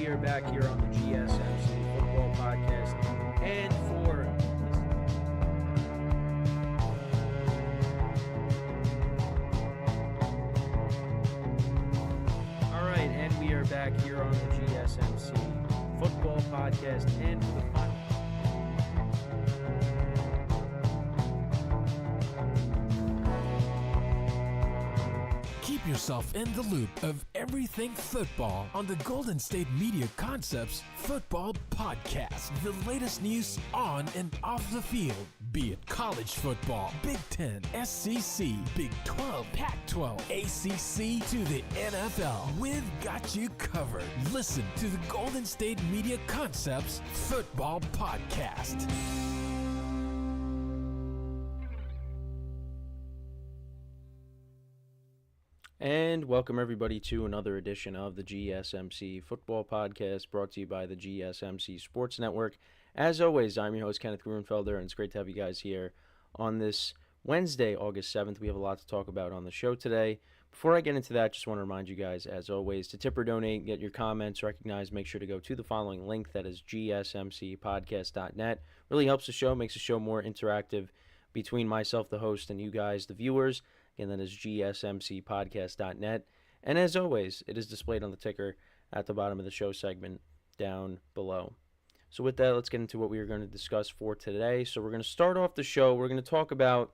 are back here on the GSMC Football Podcast. And for all right, and we are back here on the GSMC Football Podcast. And for the final. Keep yourself in the loop of everything football on the Golden State Media Concepts Football Podcast. The latest news on and off the field, be it college football, Big Ten, SEC, Big 12, Pac-12, ACC to the NFL. We've got you covered. Listen to the Golden State Media Concepts Football Podcast. And welcome everybody to another edition of the GSMC Football Podcast, brought to you by the GSMC Sports Network. As always, I'm your host, Kenneth, and it's great to have you guys here on this Wednesday, August 7th. We have a lot to talk about on the show today. Before I get into that, just want to remind you guys, as always, to tip or donate, get your comments recognized. Make sure to go to the following link, that is gsmcpodcast.net. Really helps the show, makes the show more interactive between myself, the host, and you guys, the viewers. Again, that is gsmcpodcast.net. And as always, it is displayed on the ticker at the bottom of the show segment down below. So with that, let's get into what we are going to discuss for today. So we're going to start off the show. We're going to talk about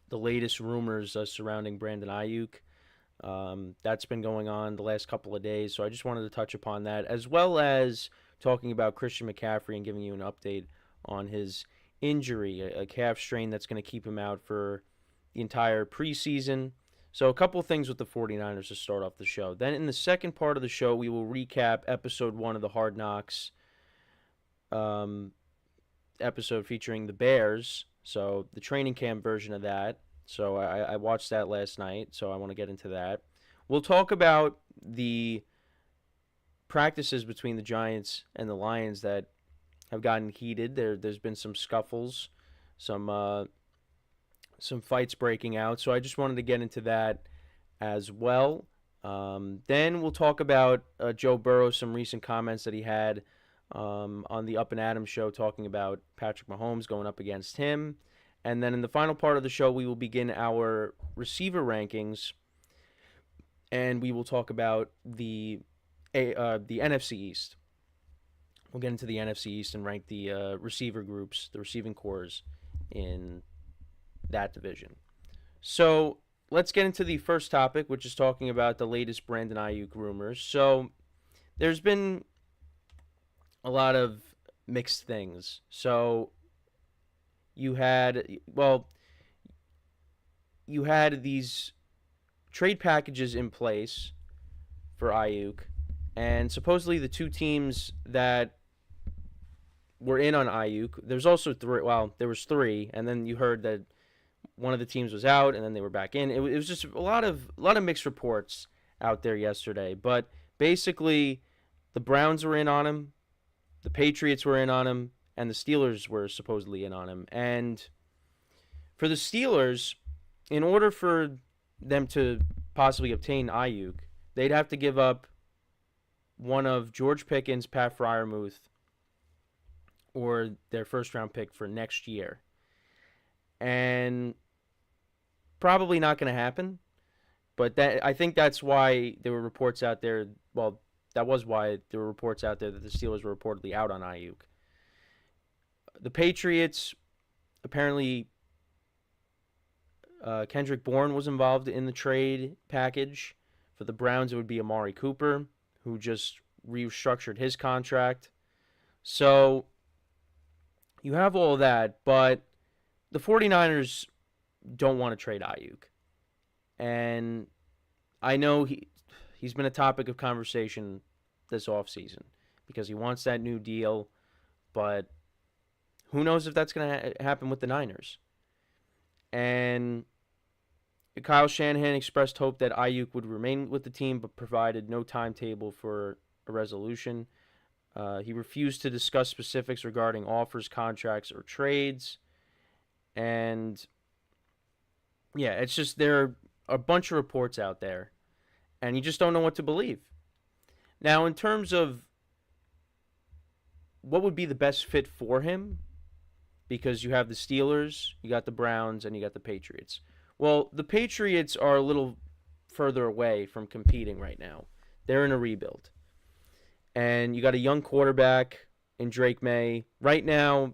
the latest rumors surrounding Brandon Aiyuk. That's been going on the last couple of days. So I just wanted to touch upon that, as well as talking about Christian McCaffrey and giving you an update on his injury, a calf strain that's going to keep him out for the entire preseason. So a couple of things with the 49ers to start off the show. Then in the second part of the show, we will recap episode 1 of the Hard Knocks episode featuring the Bears. So the training camp version of that. So I watched that last night, so I want to get into that. We'll talk about the practices between the Giants and the Lions that have gotten heated. There's been some scuffles, some fights breaking out. So I just wanted to get into that as well. Then we'll talk about Joe Burrow, some recent comments that he had on the Up and Adams show, talking about Patrick Mahomes going up against him. And then in the final part of the show, we will begin our receiver rankings, and we will talk about the NFC East. We'll get into the NFC East and rank the receiver groups, the receiving cores in that division. So let's get into the first topic, which is talking about the latest Brandon Aiyuk rumors. So there's been a lot of mixed things. So you had these trade packages in place for Aiyuk, and supposedly the two teams that were in on Aiyuk, there's also three. Well, there was three, and then you heard that one of the teams was out, and then they were back in. It was just a lot of mixed reports out there yesterday. But basically, the Browns were in on him, the Patriots were in on him, and the Steelers were supposedly in on him. And for the Steelers, in order for them to possibly obtain Aiyuk, they'd have to give up one of George Pickens, Pat Freiermuth, or their first-round pick for next year. And probably not going to happen, but I think that's why there were reports out there. Well, that was why there were reports out there that the Steelers were reportedly out on Aiyuk. The Patriots, apparently, Kendrick Bourne was involved in the trade package. For the Browns, it would be Amari Cooper, who just restructured his contract. So you have all of that, but the 49ers don't want to trade Aiyuk. And I know he's been a topic of conversation this offseason because he wants that new deal, but who knows if that's going to happen with the Niners. And Kyle Shanahan expressed hope that Aiyuk would remain with the team, but provided no timetable for a resolution. He refused to discuss specifics regarding offers, contracts, or trades. And yeah, it's just there are a bunch of reports out there, and you just don't know what to believe. Now, in terms of what would be the best fit for him, because you have the Steelers, you got the Browns, and you got the Patriots. Well, the Patriots are a little further away from competing right now. They're in a rebuild. And you got a young quarterback in Drake May. Right now,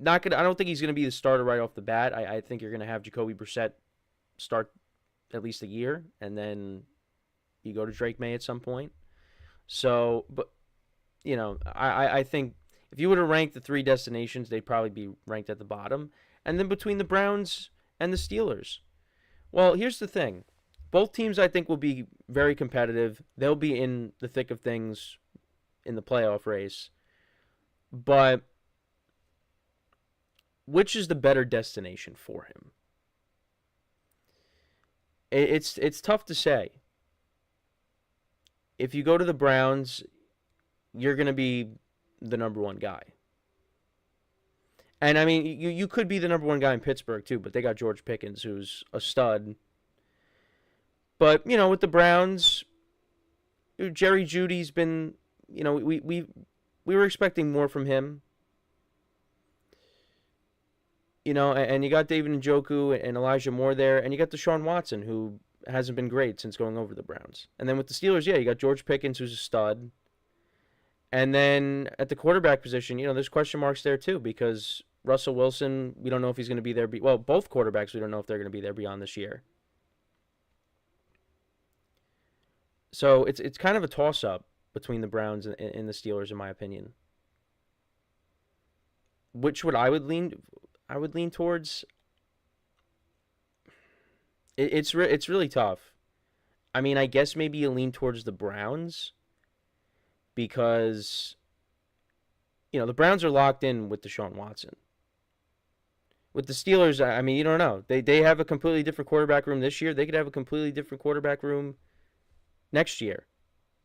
I don't think he's going to be the starter right off the bat. I think you're going to have Jacoby Brissett start at least a year, and then you go to Drake May at some point. So, but, I think if you were to rank the three destinations, they'd probably be ranked at the bottom. And then between the Browns and the Steelers. Well, here's the thing. Both teams, I think, will be very competitive. They'll be in the thick of things in the playoff race. But which is the better destination for him? It's tough to say. If you go to the Browns, you're going to be the number one guy. And, I mean, you could be the number one guy in Pittsburgh, too, but they got George Pickens, who's a stud. But, with the Browns, Jerry Jeudy's been, we were expecting more from him. And you got David Njoku and Elijah Moore there, and you got Deshaun Watson, who hasn't been great since going over the Browns. And then with the Steelers, you got George Pickens, who's a stud. And then at the quarterback position, there's question marks there too, because Russell Wilson, we don't know if he's going to be there. Both quarterbacks, we don't know if they're going to be there beyond this year. So it's kind of a toss-up between the Browns and the Steelers, in my opinion. Which I would lean towards. It's really tough. I mean, I guess maybe you lean towards the Browns because, the Browns are locked in with Deshaun Watson. With the Steelers, I mean, you don't know. They have a completely different quarterback room this year. They could have a completely different quarterback room next year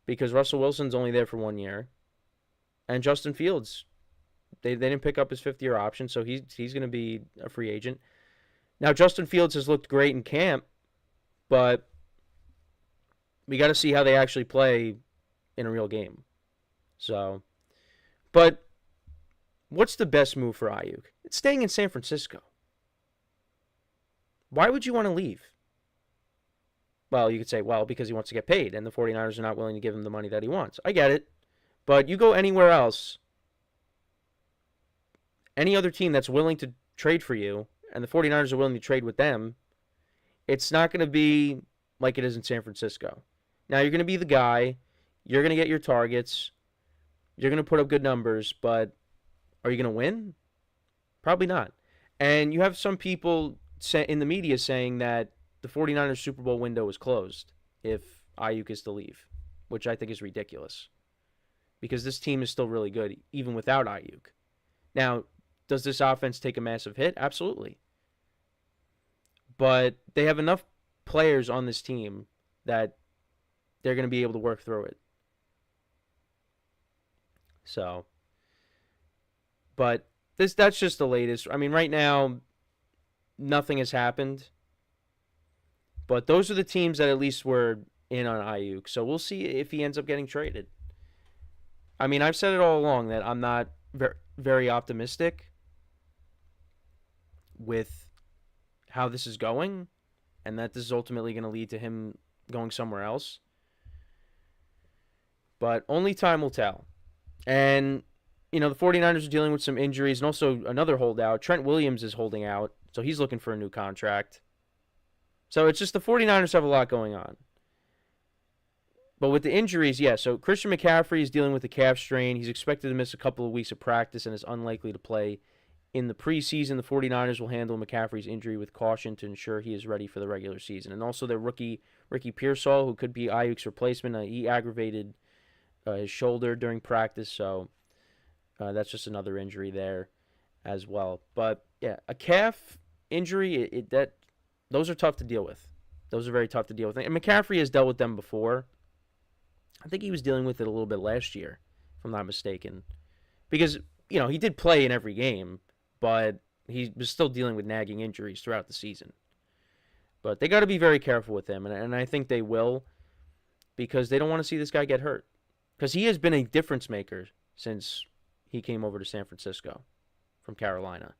because Russell Wilson's only there for 1 year. And Justin Fields, they didn't pick up his fifth-year option, so he's going to be a free agent. Now, Justin Fields has looked great in camp, but we got to see how they actually play in a real game. So, but what's the best move for Aiyuk? It's staying in San Francisco. Why would you want to leave? Well, you could say, because he wants to get paid, and the 49ers are not willing to give him the money that he wants. I get it. But you go anywhere else, any other team that's willing to trade for you, and the 49ers are willing to trade with them, it's not going to be like it is in San Francisco. Now, you're going to be the guy. You're going to get your targets. You're going to put up good numbers, but are you going to win? Probably not. And you have some people in the media saying that the 49ers Super Bowl window is closed if Aiyuk is to leave, which I think is ridiculous because this team is still really good even without Aiyuk. Now, does this offense take a massive hit? Absolutely. But they have enough players on this team that they're going to be able to work through it. So, but that's just the latest. I mean, right now, nothing has happened. But those are the teams that at least were in on Aiyuk. So we'll see if he ends up getting traded. I mean, I've said it all along that I'm not very optimistic with how this is going and that this is ultimately going to lead to him going somewhere else. But only time will tell. And, the 49ers are dealing with some injuries and also another holdout. Trent Williams is holding out, so he's looking for a new contract. So it's just the 49ers have a lot going on. But with the injuries, so Christian McCaffrey is dealing with a calf strain. He's expected to miss a couple of weeks of practice and is unlikely to play in the preseason. The 49ers will handle McCaffrey's injury with caution to ensure he is ready for the regular season. And also their rookie, Ricky Pearsall, who could be Aiyuk's replacement. He aggravated his shoulder during practice, so that's just another injury there as well. But, a calf injury, those are tough to deal with. Those are very tough to deal with. And McCaffrey has dealt with them before. I think he was dealing with it a little bit last year, if I'm not mistaken. Because, he did play in every game, but he was still dealing with nagging injuries throughout the season. But they got to be very careful with him, and I think they will, because they don't want to see this guy get hurt. Because he has been a difference maker since he came over to San Francisco from Carolina.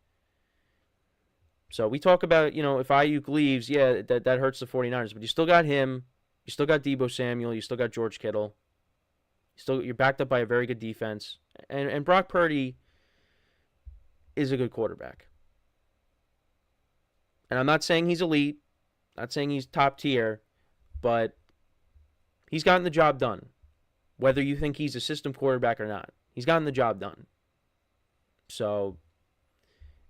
So we talk about, if Aiyuk leaves, yeah, that hurts the 49ers. But you still got him. You still got Deebo Samuel. You still got George Kittle. You're backed up by a very good defense. And Brock Purdy is a good quarterback. And I'm not saying he's elite. Not saying he's top tier. But he's gotten the job done. Whether you think he's a system quarterback or not. He's gotten the job done. So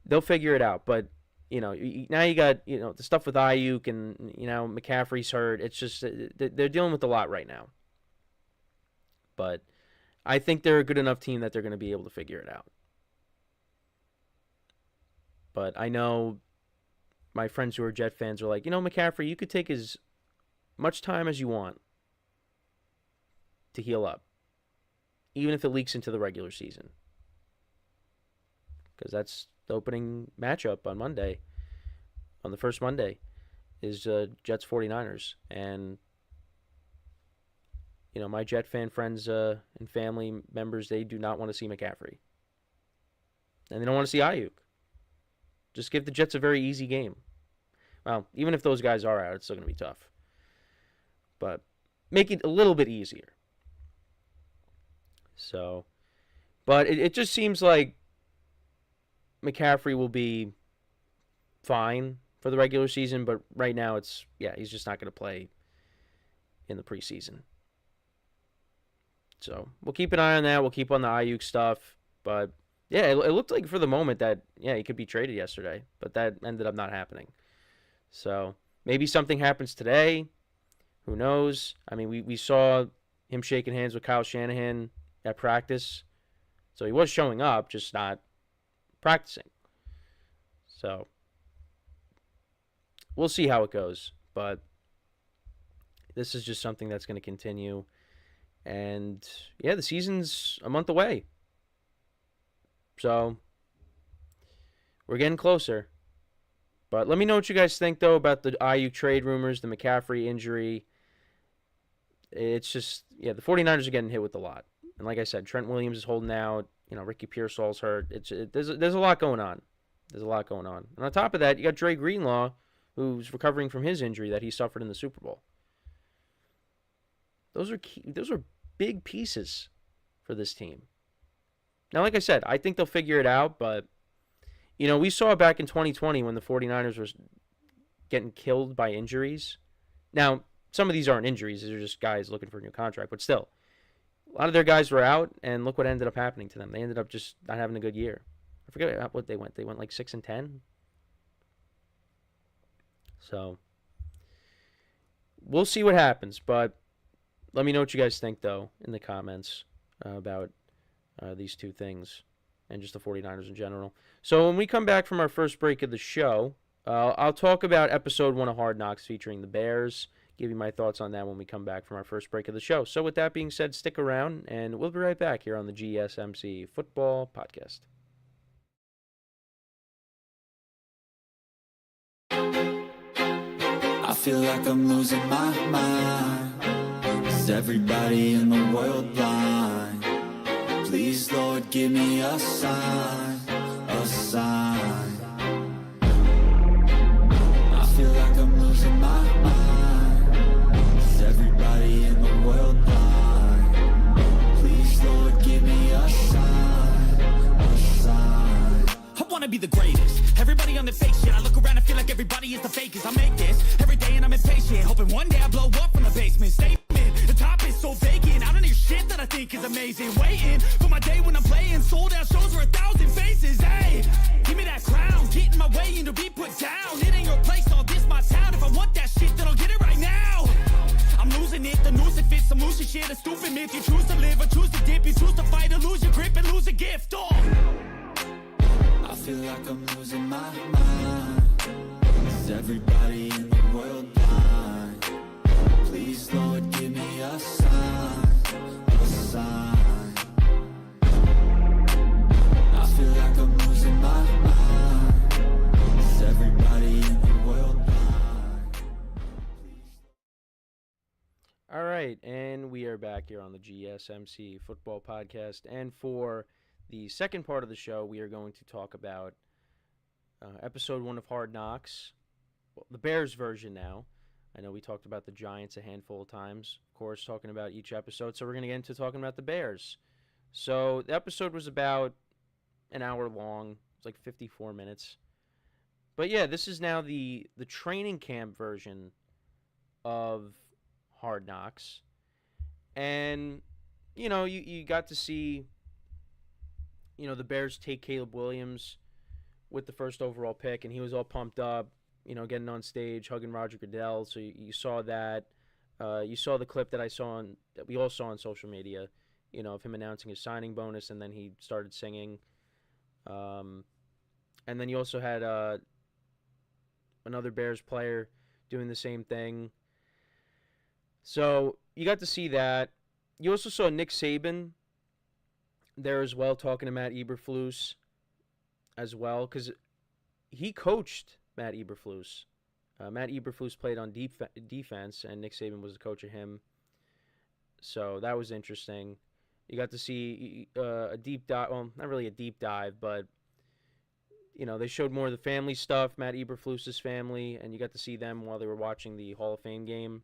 they'll figure it out. But, now you got, the stuff with Aiyuk and, McCaffrey's hurt. It's just, they're dealing with a lot right now. But I think they're a good enough team that they're going to be able to figure it out. But I know my friends who are Jet fans are like, McCaffrey, you could take as much time as you want to heal up, even if it leaks into the regular season. Because that's the opening matchup on Monday, on the first Monday, is Jets 49ers. And, my Jet fan friends and family members, they do not want to see McCaffrey. And they don't want to see Aiyuk. Just give the Jets a very easy game. Well, even if those guys are out, it's still going to be tough. But make it a little bit easier. So, but it just seems like McCaffrey will be fine for the regular season, but right now he's just not going to play in the preseason. So we'll keep an eye on that. We'll keep on the Aiyuk stuff. But yeah, it looked like for the moment that, he could be traded yesterday, but that ended up not happening. So maybe something happens today. Who knows? I mean, we saw him shaking hands with Kyle Shanahan at practice. So he was showing up, just not practicing. So we'll see how it goes. But this is just something that's going to continue. And, the season's a month away. So we're getting closer. But let me know what you guys think, though, about the Aiyuk trade rumors, the McCaffrey injury. It's just, the 49ers are getting hit with a lot. And like I said, Trent Williams is holding out. Ricky Pearsall's hurt. There's a lot going on. There's a lot going on. And on top of that, you got Dre Greenlaw, who's recovering from his injury that he suffered in the Super Bowl. Those are big pieces for this team. Now, like I said, I think they'll figure it out, but, we saw back in 2020 when the 49ers were getting killed by injuries. Now, some of these aren't injuries. These are just guys looking for a new contract, but still. A lot of their guys were out, and look what ended up happening to them. They ended up just not having a good year. I forget what they went. They went like 6-10. So we'll see what happens, but let me know what you guys think, though, in the comments about these two things and just the 49ers in general. So when we come back from our first break of the show, I'll talk about episode 1 of Hard Knocks featuring the Bears. Give you my thoughts on that when we come back from our first break of the show. So with that being said, stick around, and we'll be right back here on the GSMC Football Podcast. I feel like I'm losing my mind. Is everybody in the world blind? Please, Lord, give me a sign, a sign. I feel like I'm losing my mind. Everybody in the world blind. Please, Lord, give me a sign, a sign. I wanna be the greatest. Everybody on the fake shit. I look around and feel like everybody is the fakest. I make this every day and I'm impatient, hoping one day I blow up from the basement. Statement, the top is so vacant. I don't hear shit that I think is amazing. Waiting for my day when I'm playing sold out shows for 1,000 faces. Hey, give me that crown, get in my way and to be put down. It ain't your place, all this my town. If I want that shit, then I'll get it right now. I'm losing it, the noose it fits, I'm losing shit, a stupid myth. You choose to live or choose to dip, you choose to fight or lose your grip and lose a gift. Oh. I feel like I'm losing my mind. Is everybody in the world blind? Please, Lord, give me a sign, a sign. I feel like I'm losing my mind. Is everybody in the world blind? All right. right, and we are back here on the GSMC Football Podcast, and for the second part of the show, we are going to talk about episode 1 of Hard Knocks, well, the Bears version now. I know we talked about the Giants a handful of times, of course, talking about each episode, so we're going to get into talking about the Bears. So the episode was about an hour long. It's like 54 minutes. But yeah, this is now the training camp version of Hard Knocks. And, you know, you got to see, you know, the Bears take Caleb Williams with the first overall pick, and he was all pumped up, you know, getting on stage, hugging Roger Goodell. So you saw that. You saw the clip that we all saw on social media, you know, of him announcing his signing bonus, and then he started singing. And then you also had another Bears player doing the same thing. So you got to see that. You also saw Nick Saban there as well, talking to Matt Eberflus as well, because he coached Matt Eberflus. Matt Eberflus played on defense, and Nick Saban was the coach of him. So that was interesting. You got to see a deep dive. Well, not really a deep dive, but, you know, they showed more of the family stuff, Matt Eberflus's family, and you got to see them while they were watching the Hall of Fame game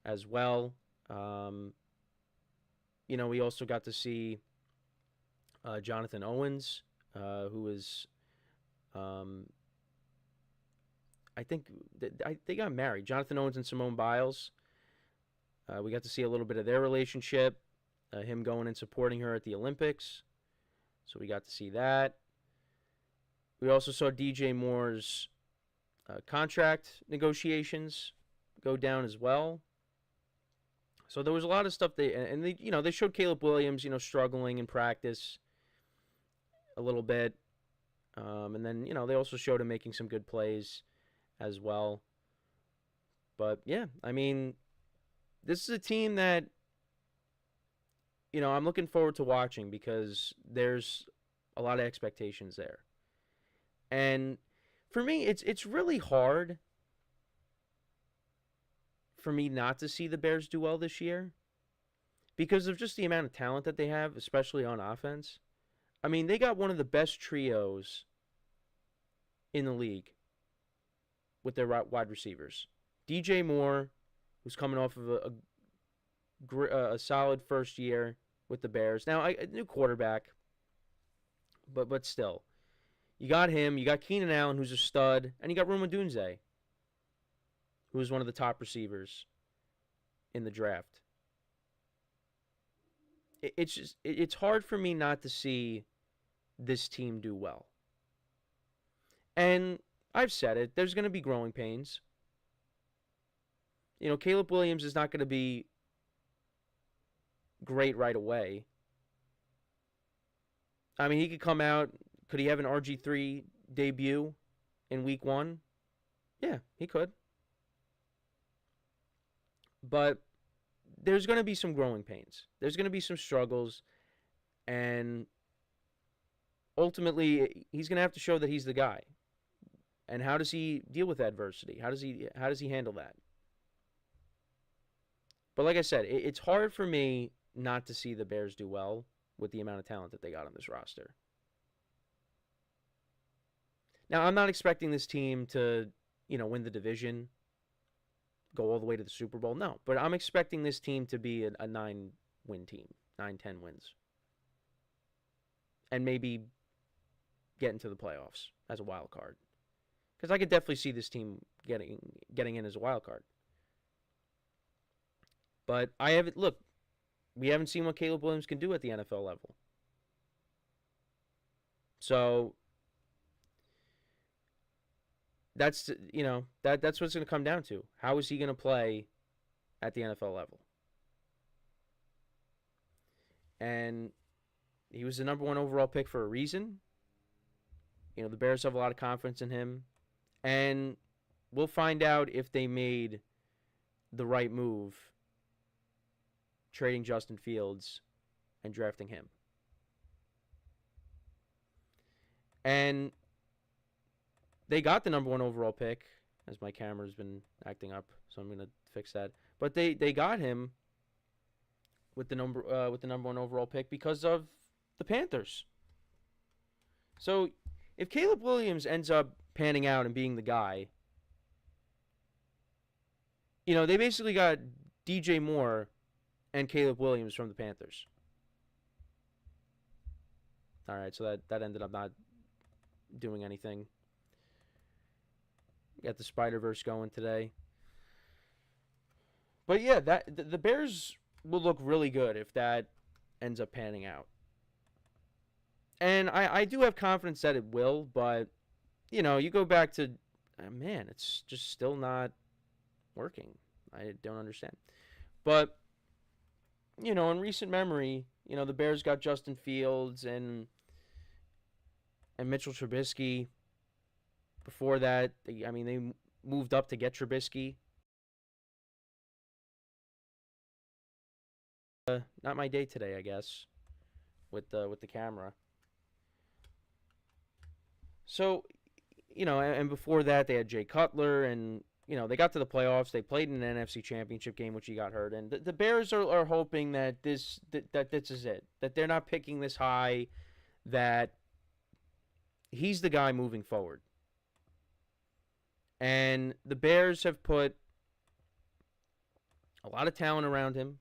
as well. You know, we also got to see Jonathan Owens, who is, I think they got married. Jonathan Owens and Simone Biles. We got to see a little bit of their relationship, him going and supporting her at the Olympics. So we got to see that. We also saw DJ Moore's contract negotiations go down as well. So there was a lot of stuff they showed Caleb Williams, you know, struggling in practice a little bit. And then, you know, they also showed him making some good plays as well. But yeah, I mean, this is a team that, you know, I'm looking forward to watching because there's a lot of expectations there. And for me, it's really hard for me not to see the Bears do well this year because of just the amount of talent that they have, especially on offense. I mean, they got one of the best trios in the league with their wide receivers. DJ Moore, who's coming off of a solid first year with the Bears. Now, a new quarterback, but still. You got him. You got Keenan Allen, who's a stud. And you got Rome Odunze, who is one of the top receivers in the draft. It's hard for me not to see this team do well. And I've said it. There's going to be growing pains. You know, Caleb Williams is not going to be great right away. I mean, he could come out. Could he have an RG3 debut in week 1? Yeah, he could. But there's going to be some growing pains. There's going to be some struggles. And ultimately, he's going to have to show that he's the guy. And how does he deal with adversity? How does he handle that? But like I said, it's hard for me not to see the Bears do well with the amount of talent that they got on this roster. Now, I'm not expecting this team to, you know, win the division, go all the way to the Super Bowl. No, but I'm expecting this team to be a 9-win team, 9-10 wins. And maybe get into the playoffs as a wild card. Because I could definitely see this team getting in as a wild card. But we haven't seen what Caleb Williams can do at the NFL level. So that's, you know, that's what it's going to come down to. How is he going to play at the NFL level? And he was the number 1 overall pick for a reason. You know, the Bears have a lot of confidence in him. And we'll find out if they made the right move trading Justin Fields and drafting him. And they got the number 1 overall pick, as my camera's been acting up, so I'm going to fix that. But they got him with the number one overall pick because of the Panthers. So if Caleb Williams ends up panning out and being the guy, they basically got DJ Moore and Caleb Williams from the Panthers. All right, so that ended up not doing anything. Got the Spider-Verse going today. But yeah, the Bears will look really good if that ends up panning out. And I do have confidence that it will, but, you go back to, man, it's just still not working. I don't understand. But, in recent memory, the Bears got Justin Fields and Mitchell Trubisky. Before that, they moved up to get Trubisky. Not my day today, I guess, with the camera. So, and before that, they had Jay Cutler, and, they got to the playoffs. They played in an NFC Championship game, which he got hurt. And the Bears are hoping that this is it, that they're not picking this high, that he's the guy moving forward. And the Bears have put a lot of talent around him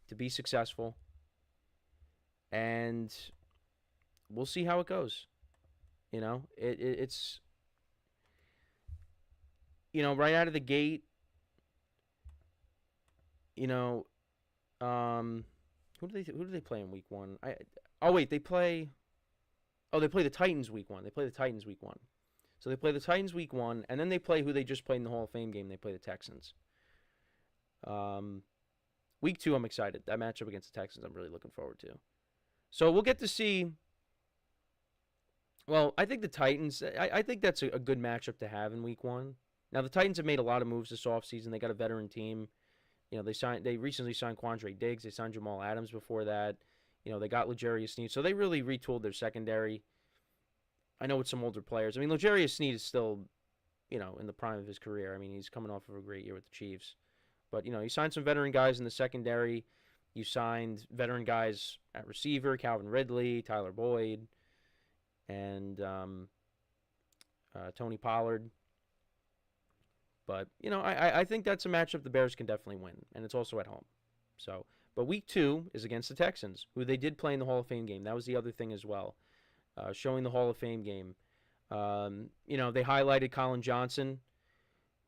to be successful. And we'll see how it goes. It's right out of the gate, who do they play in week 1? They play the Titans week 1. So they play the Titans week 1, and then they play who they just played in the Hall of Fame game. They play the Texans. Week 2, I'm excited. That matchup against the Texans, I'm really looking forward to. So we'll get to see. Well, I think the Titans, I think that's a good matchup to have in week 1. Now, the Titans have made a lot of moves this offseason. They got a veteran team. They recently signed Quandre Diggs. They signed Jamal Adams before that. They got L'Jarius Sneed. So they really retooled their secondary. I know with some older players. L'Jarius Sneed is still, in the prime of his career. He's coming off of a great year with the Chiefs. But, you signed some veteran guys in the secondary. You signed veteran guys at receiver, Calvin Ridley, Tyler Boyd, and Tony Pollard. But, I think that's a matchup the Bears can definitely win, and it's also at home. So, but week 2 is against the Texans, who they did play in the Hall of Fame game. That was the other thing as well, showing the Hall of Fame game. They highlighted Colin Johnson,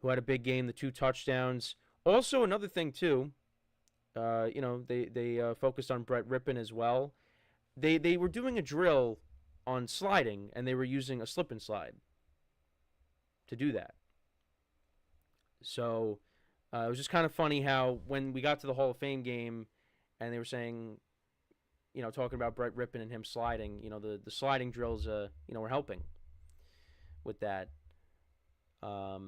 who had a big game, the 2 touchdowns. Also, another thing, too, they focused on Brett Rippon as well. They were doing a drill on sliding, and they were using a slip and slide to do that. So it was just kind of funny how when we got to the Hall of Fame game and they were saying, talking about Brett Rippon and him sliding, the sliding drills, were helping with that. But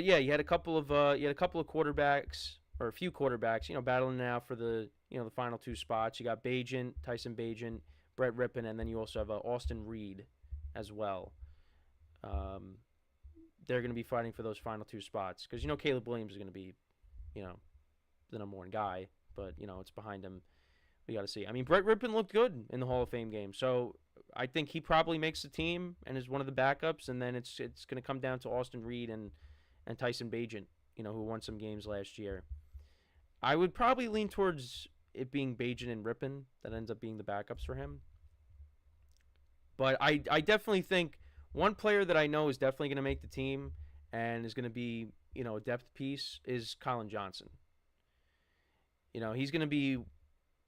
yeah, you had a couple of quarterbacks, or a few quarterbacks, battling now for the the final 2 spots. You got Tyson Bagent, Brett Rippon, and then you also have Austin Reed as well. They're going to be fighting for those final 2 spots because Caleb Williams is going to be, the number 1 guy, but it's behind him. We got to see. Brett Rippon looked good in the Hall of Fame game, so I think he probably makes the team and is one of the backups, and then it's going to come down to Austin Reed and Tyson Bagent, who won some games last year. I would probably lean towards it being Bagent and Rippon that ends up being the backups for him. But I definitely think one player that I know is definitely going to make the team and is going to be, a depth piece is Colin Johnson. He's going to be,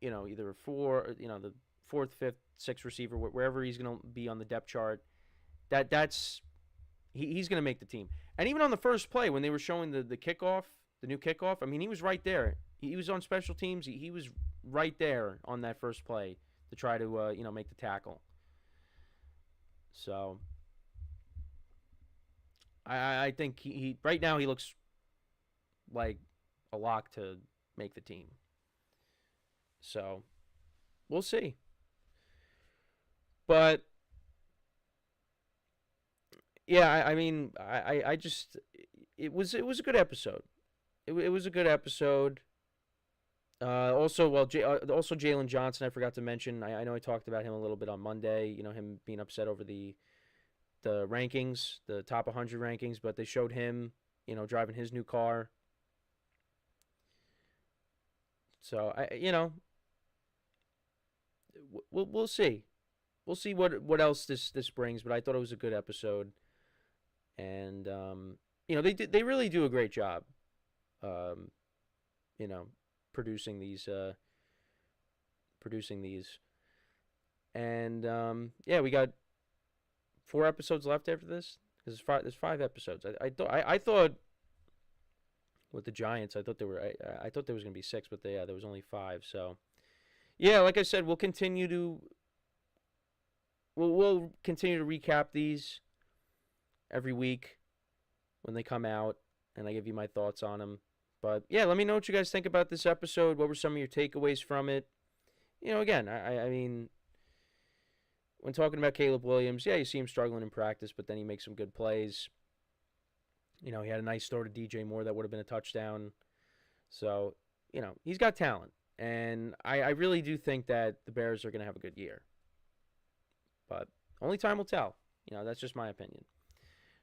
either the 4th, 5th, 6th receiver, wherever he's going to be on the depth chart. He's going to make the team. And even on the first play, when they were showing the kickoff, the new kickoff, he was right there. He was on special teams. He was right there on that first play to try to, make the tackle. So I think he right now he looks like a lock to make the team. So we'll see. But yeah, I just it was a good episode. It was a good episode. Also Jalen Johnson, I forgot to mention. I know I talked about him a little bit on Monday. You know, him being upset over the rankings, the top 100 rankings, but they showed him, you know, driving his new car. So we'll see. We'll see what else this brings. But I thought it was a good episode, and they really do a great job. Producing these. And we got 4 episodes left after this. There's 5 episodes. I thought with the Giants, I thought there was gonna be 6, but there was only 5. So yeah, like I said, we'll continue to recap these every week when they come out, and I give you my thoughts on them. But yeah, let me know what you guys think about this episode. What were some of your takeaways from it? You know, again, I mean, when talking about Caleb Williams, yeah, you see him struggling in practice, but then he makes some good plays. You know, he had a nice throw to DJ Moore that would have been a touchdown. So, you know, he's got talent. And I really do think that the Bears are going to have a good year. But only time will tell. You know, that's just my opinion.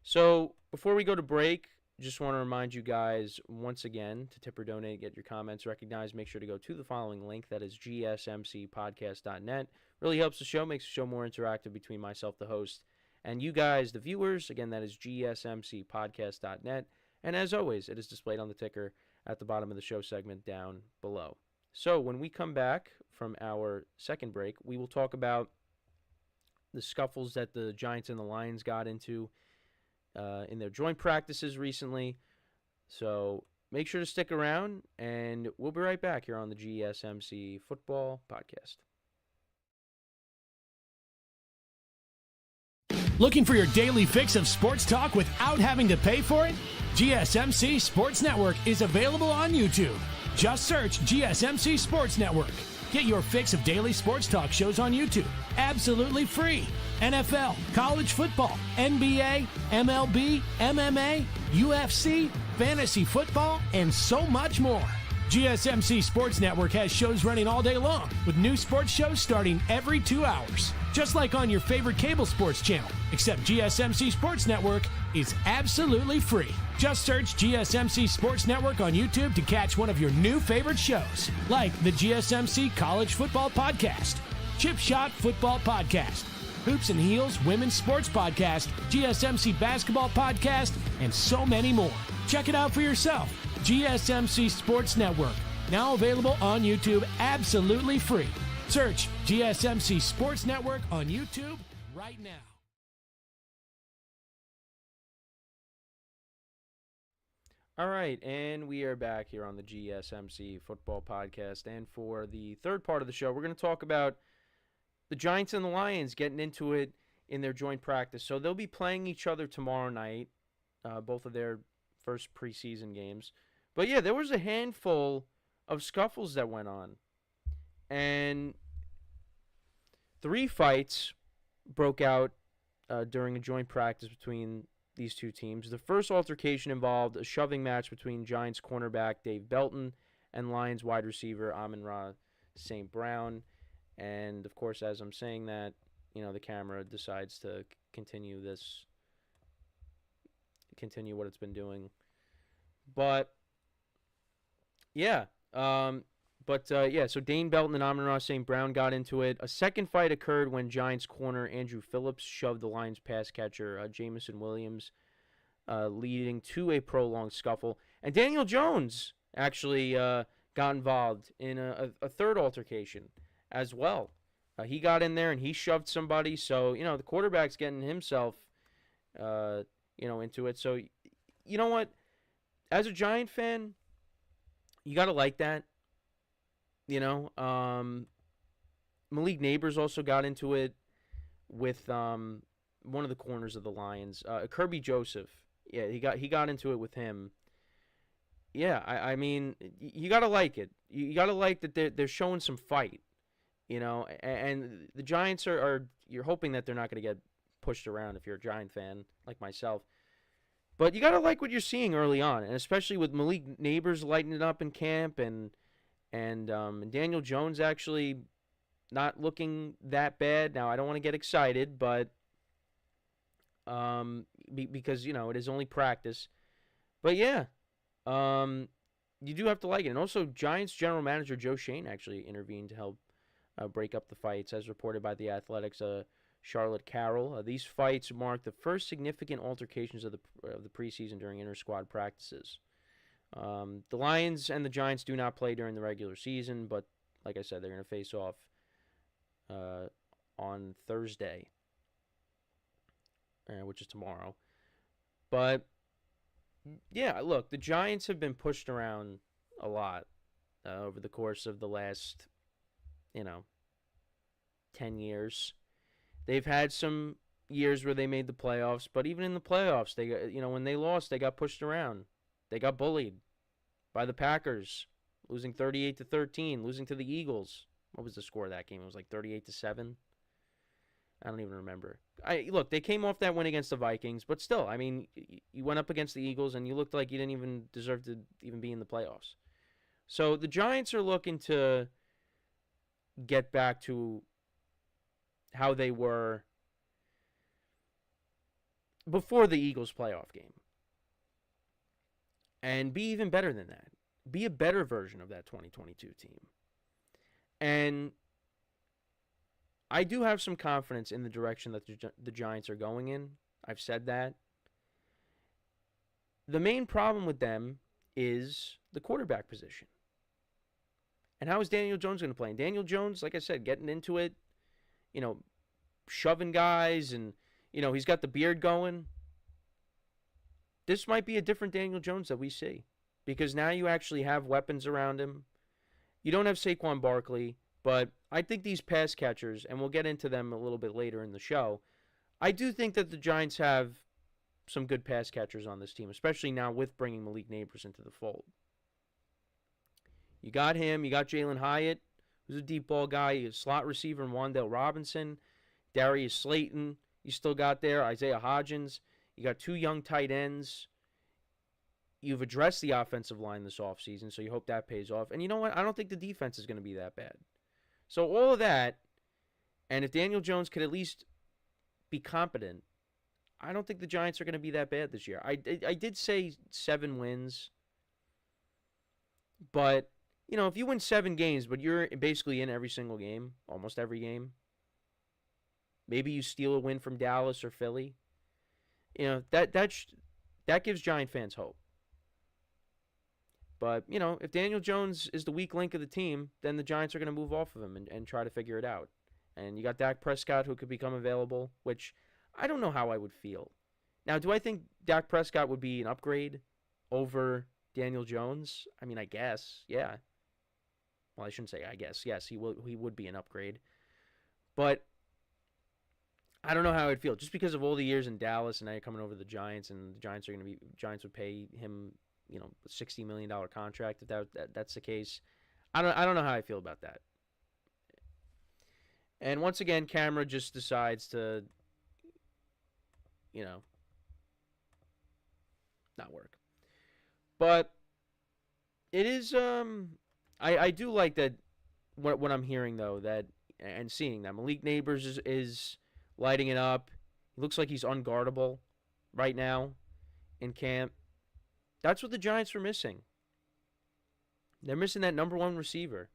So, before we go to break, just want to remind you guys once again to tip or donate, get your comments recognized. Make sure to go to the following link. That is GSMCpodcast.net. Really helps the show, makes the show more interactive between myself, the host, and you guys, the viewers. Again, that is GSMCpodcast.net. And as always, it is displayed on the ticker at the bottom of the show segment down below. So when we come back from our second break, we will talk about the scuffles that the Giants and the Lions got into in their joint practices recently. So make sure to stick around, and we'll be right back here on the GSMC Football Podcast. Looking for your daily fix of sports talk without having to pay for it? GSMC Sports Network is available on YouTube. Just search GSMC Sports Network. Get your fix of daily sports talk shows on YouTube, absolutely free. NFL, college football, NBA, MLB, MMA, UFC, fantasy football, and so much more. GSMC Sports Network has shows running all day long, with new sports shows starting every 2 hours. Just like on your favorite cable sports channel, except GSMC Sports Network is absolutely free. Just search GSMC Sports Network on YouTube to catch one of your new favorite shows, like the GSMC College Football Podcast, Chip Shot Football Podcast, Hoops and Heels Women's Sports Podcast, GSMC Basketball Podcast, and so many more. Check it out for yourself. GSMC Sports Network, now available on YouTube absolutely free. Search GSMC Sports Network on YouTube right now. All right, and we are back here on the GSMC Football Podcast. And for the third part of the show, we're going to talk about the Giants and the Lions getting into it in their joint practice. So they'll be playing each other tomorrow night, both of their first preseason games. But yeah, there was a handful of scuffles that went on. And 3 fights broke out during a joint practice between these two teams. The first altercation involved a shoving match between Giants cornerback Dave Belton and Lions wide receiver AmonRaSt.Brown. And of course, as I'm saying that, you know, the camera decides to continue what it's been doing. But yeah, so Dane Belton and AmonRaSt.Brown got into it. A second fight occurred when Giants corner Andrew Phillips shoved the Lions pass catcher Jamison Williams, leading to a prolonged scuffle. And Daniel Jones actually got involved in a third altercation as well. He got in there and he shoved somebody. So, you know, the quarterback's getting himself, into it. So, you know what? As a Giant fan, you got to like that. You know, Malik Neighbors also got into it with one of the corners of the Lions, Kirby Joseph. Yeah, he got into it with him. Yeah, I mean, you got to like it. You got to like that they're showing some fight, you know, and the Giants are you're hoping that they're not going to get pushed around if you're a Giant fan like myself. But you got to like what you're seeing early on, and especially with Malik Neighbors lighting it up in camp and And Daniel Jones actually not looking that bad. Now, I don't want to get excited, but because, it is only practice. But, yeah, you do have to like it. And also, Giants general manager Joe Shane actually intervened to help break up the fights, as reported by The Athletic's Charlotte Carroll. These fights mark the first significant altercations of the preseason during inter-squad practices. The Lions and the Giants do not play during the regular season, but like I said, they're going to face off on Thursday, which is tomorrow. But, yeah, look, the Giants have been pushed around a lot over the course of the last, 10 years. They've had some years where they made the playoffs, but even in the playoffs, they got, when they lost, they got pushed around. They got bullied by the Packers, losing 38-13, losing to the Eagles. What was the score of that game? It was like 38-7. I don't even remember. Look, they came off that win against the Vikings, but still, I mean, you went up against the Eagles and you looked like you didn't even deserve to even be in the playoffs. So the Giants are looking to get back to how they were before the Eagles playoff game. And be even better than that. Be a better version of that 2022 team. And I do have some confidence in the direction that the Giants are going in. I've said that. The main problem with them is the quarterback position. And how is Daniel Jones going to play? And Daniel Jones, like I said, getting into it, shoving guys, and, he's got the beard going. This might be a different Daniel Jones that we see, because now you actually have weapons around him. You don't have Saquon Barkley, but I think these pass catchers, and we'll get into them a little bit later in the show, I do think that the Giants have some good pass catchers on this team, especially now with bringing Malik Nabers into the fold. You got him. You got Jalen Hyatt, who's a deep ball guy. You have slot receiver Wan'Dale Robinson, Darius Slayton. You still got there Isaiah Hodgins. You got two young tight ends. You've addressed the offensive line this offseason, so you hope that pays off. And you know what? I don't think the defense is going to be that bad. So all of that, and if Daniel Jones could at least be competent, I don't think the Giants are going to be that bad this year. I did say 7 wins, but, if you win 7 games, but you're basically in every single game, almost every game, maybe you steal a win from Dallas or Philly, that gives Giant fans hope. But, if Daniel Jones is the weak link of the team, then the Giants are going to move off of him and try to figure it out. And you got Dak Prescott, who could become available, which I don't know how I would feel. Now, do I think Dak Prescott would be an upgrade over Daniel Jones? I mean, I guess, yeah. Well, I shouldn't say I guess. Yes, he would be an upgrade. But I don't know how I'd feel. Just because of all the years in Dallas, and now you're coming over to the Giants, and the Giants would pay him, a $60 million contract if that's the case. I don't know how I feel about that. And once again, Camera just decides to, not work. But it is, I do like that, what I'm hearing, though, that and seeing that Malik Nabers is lighting it up. He looks like he's unguardable right now in camp. That's what the Giants are missing. They're missing that number 1 receiver.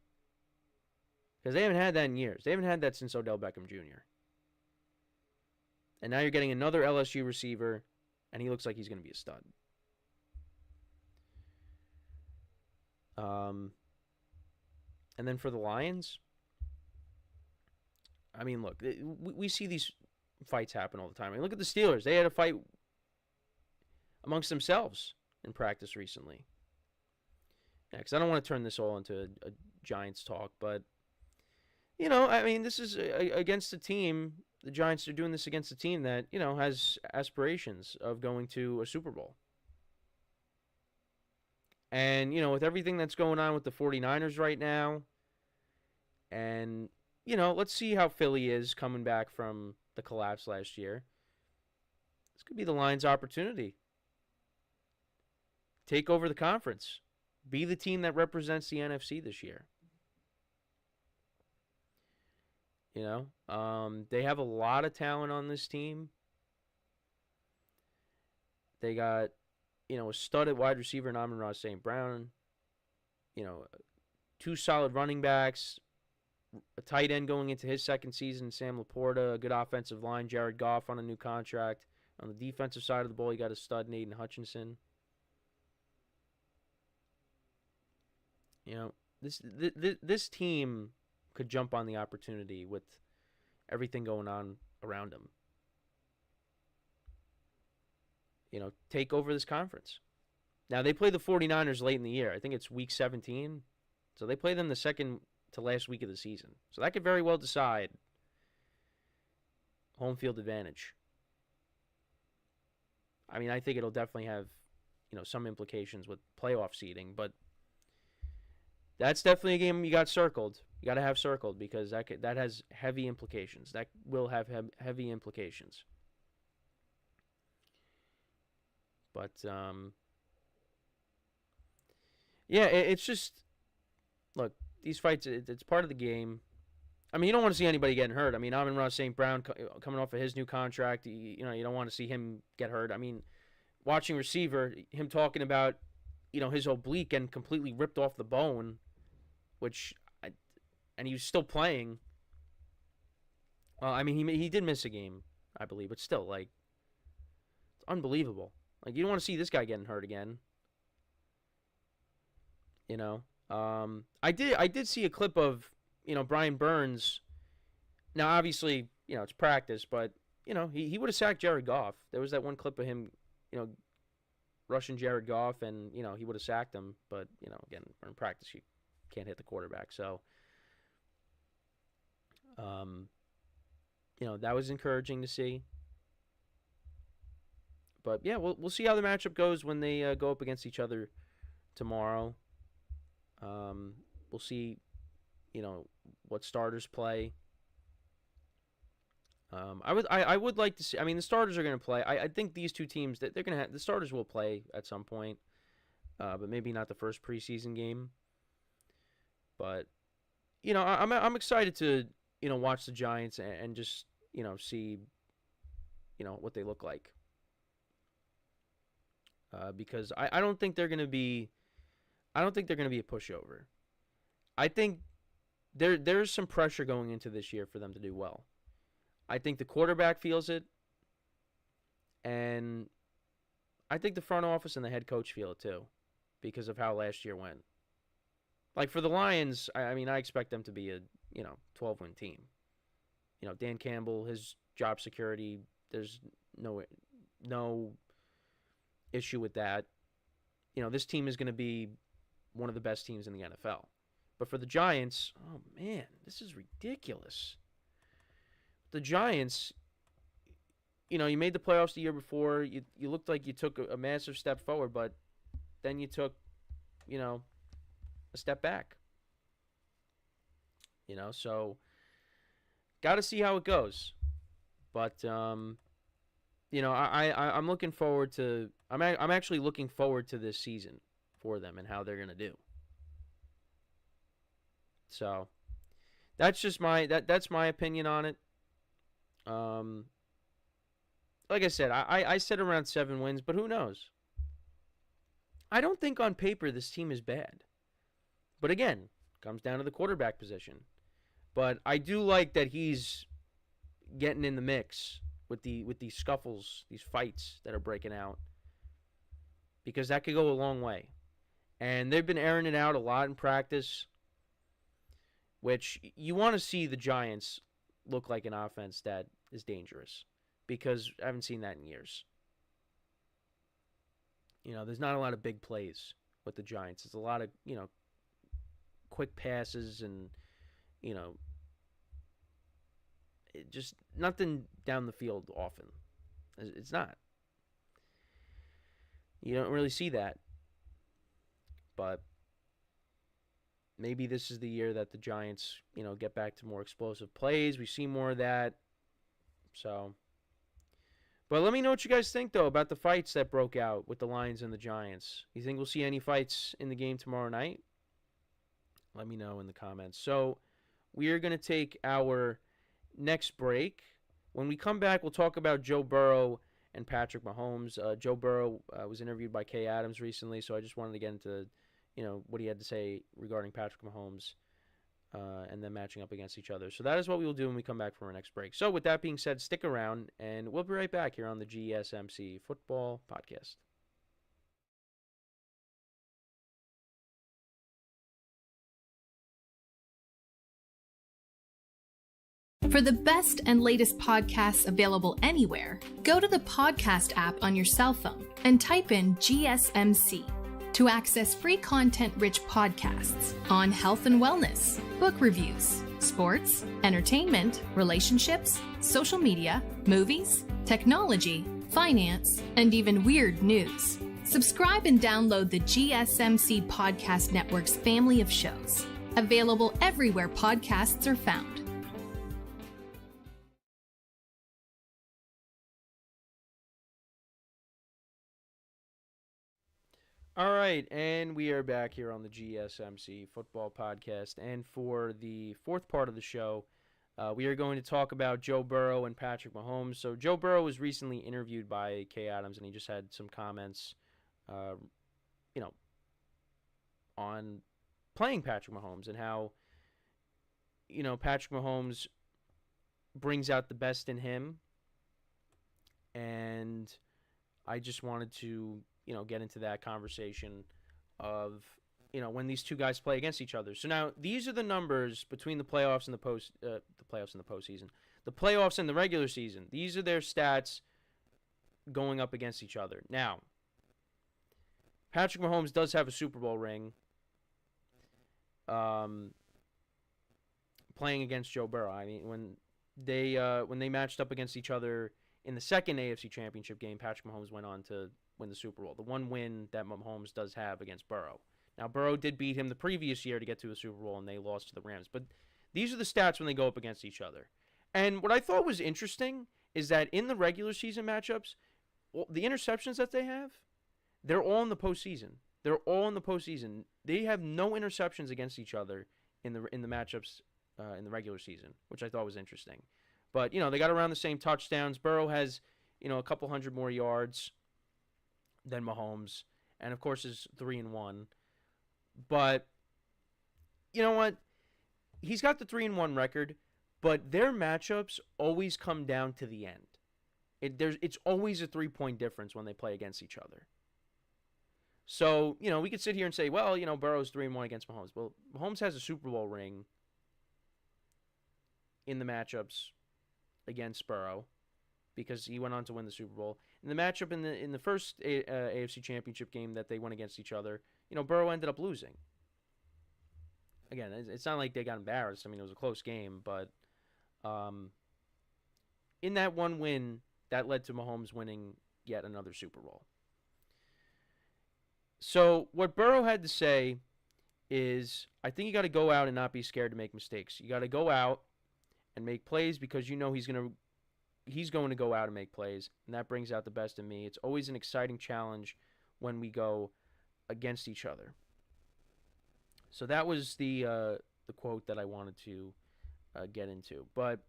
Because they haven't had that in years. They haven't had that since Odell Beckham Jr. And now you're getting another LSU receiver, and he looks like he's going to be a stud. And then for the Lions, I mean, look, we see these fights happen all the time. I mean, look at the Steelers. They had a fight amongst themselves in practice recently. Yeah, because I don't want to turn this all into a Giants talk, but, I mean, this is against a team. The Giants are doing this against a team that, has aspirations of going to a Super Bowl. And, with everything that's going on with the 49ers right now, and, let's see how Philly is coming back from the collapse last year. This could be the Lions' opportunity. Take over the conference. be the team that represents the NFC this year. You know, they have a lot of talent on this team. They got, you know, a stud at wide receiver in AmonRaSt.Brown. You know, 2 solid running backs, a tight end going into his second season, Sam Laporta, a good offensive line, Jared Goff on a new contract. On the defensive side of the ball, you got a stud, Nathan Hutchinson. You know, this team could jump on the opportunity with everything going on around them. You know, take over this conference. Now, they play the 49ers late in the year. I think it's week 17. So they play them the second to last week of the season. So that could very well decide home field advantage. I mean, I think it'll definitely have, you know, some implications with playoff seeding, but that's definitely a game you got circled. You got to have circled because that has heavy implications. That will have heavy implications. But yeah, it's just, look, these fights, it's part of the game. I mean, you don't want to see anybody getting hurt. I mean, AmonRaSt.Brown coming off of his new contract, you know, you don't want to see him get hurt. I mean, watching receiver, him talking about, you know, his oblique and completely ripped off the bone, and he was still playing. I mean, he did miss a game, I believe, but still, like, it's unbelievable. Like, you don't want to see this guy getting hurt again. You know, I did see a clip of, you know, Brian Burns. Now, obviously, you know, it's practice, but, you know, he would have sacked Jared Goff. There was that one clip of him, you know, rushing Jared Goff, and, you know, he would have sacked him. But, you know, again, in practice, you can't hit the quarterback. So, you know, that was encouraging to see. But, yeah, we'll see how the matchup goes when they go up against each other tomorrow. We'll see, you know, what starters play. I would like to see. I mean, the starters are going to play. I think these two teams that they're going to have, the starters will play at some point, but maybe not the first preseason game. But, you know, I'm excited to, you know, watch the Giants and just, you know, see, you know, what they look like. Because I don't think they're going to be. I don't think they're going to be a pushover. I think there's some pressure going into this year for them to do well. I think the quarterback feels it, and I think the front office and the head coach feel it too, because of how last year went. Like for the Lions, I mean, I expect them to be a 12-win team. You know, Dan Campbell, his job security, there's no issue with that. You know, this team is going to be one of the best teams in the NFL. But for the Giants, oh man, this is ridiculous. The Giants, you know, you made the playoffs the year before. You looked like you took a massive step forward, but then you took, you know, a step back. You know, so got to see how it goes. But you know, I'm looking forward to. I'm actually looking forward to this season for them and how they're gonna do. So that's just that's my opinion on it. Like I said, I said around 7 wins, but who knows? I don't think on paper this team is bad. But again, comes down to the quarterback position. But I do like that he's getting in the mix with these scuffles, these fights that are breaking out. Because that could go a long way. And they've been airing it out a lot in practice, which you want to see the Giants look like an offense that is dangerous, because I haven't seen that in years. You know, there's not a lot of big plays with the Giants. It's a lot of, you know, quick passes and, you know, just nothing down the field often. It's not. You don't really see that. But maybe this is the year that the Giants, you know, get back to more explosive plays. We see more of that. So, But let me know what you guys think, though, about the fights that broke out with the Lions and the Giants. You think we'll see any fights in the game tomorrow night? Let me know in the comments. So we are going to take our next break. When we come back, we'll talk about Joe Burrow and Patrick Mahomes. Joe Burrow was interviewed by Kay Adams recently, so I just wanted to get into, what he had to say regarding Patrick Mahomes and then matching up against each other. So that is what we will do when we come back from our next break. So with that being said, stick around, and we'll be right back here on the GSMC Football Podcast. For the best and latest podcasts available anywhere, go to the podcast app on your cell phone and type in GSMC to access free content-rich podcasts on health and wellness, book reviews, sports, entertainment, relationships, social media, movies, technology, finance, and even weird news. Subscribe and download the GSMC Podcast Network's family of shows, available everywhere podcasts are found. All right, and we are back here on the GSMC Football Podcast. And for the fourth part of the show, we are going to talk about Joe Burrow and Patrick Mahomes. So Joe Burrow was recently interviewed by Kay Adams, and he just had some comments, on playing Patrick Mahomes and how, Patrick Mahomes brings out the best in him. And I just wanted to get into that conversation of, when these two guys play against each other. So now these are the numbers between the playoffs and the postseason, the playoffs and the regular season. These are their stats going up against each other. Now, Patrick Mahomes does have a Super Bowl ring, playing against Joe Burrow. I mean, when they matched up against each other in the second AFC Championship game, Patrick Mahomes went on to win the Super Bowl. The one win that Mahomes does have against Burrow. Now, Burrow did beat him the previous year to get to the Super Bowl, and they lost to the Rams. But these are the stats when they go up against each other. And what I thought was interesting is that in the regular season matchups, the interceptions that they have, they're all in the postseason. They're all in the postseason. They have no interceptions against each other in the matchups in the regular season, which I thought was interesting. But, they got around the same touchdowns. Burrow has, a couple hundred more yards than Mahomes, and of course is 3-1. But you know what? He's got the 3-1 record, but their matchups always come down to the end. It's always a 3-point difference when they play against each other. So, we could sit here and say, well, Burrow's 3-1 against Mahomes. Well, Mahomes has a Super Bowl ring in the matchups against Burrow, because he went on to win the Super Bowl. In the matchup in the first AFC Championship game that they went against each other, Burrow ended up losing. Again, it's not like they got embarrassed. I mean, it was a close game, but in that one win, that led to Mahomes winning yet another Super Bowl. So what Burrow had to say is, I think you got to go out and not be scared to make mistakes. You got to go out and make plays because he's going to go out and make plays, and that brings out the best in me. It's always an exciting challenge when we go against each other. So that was the quote that I wanted to get into. But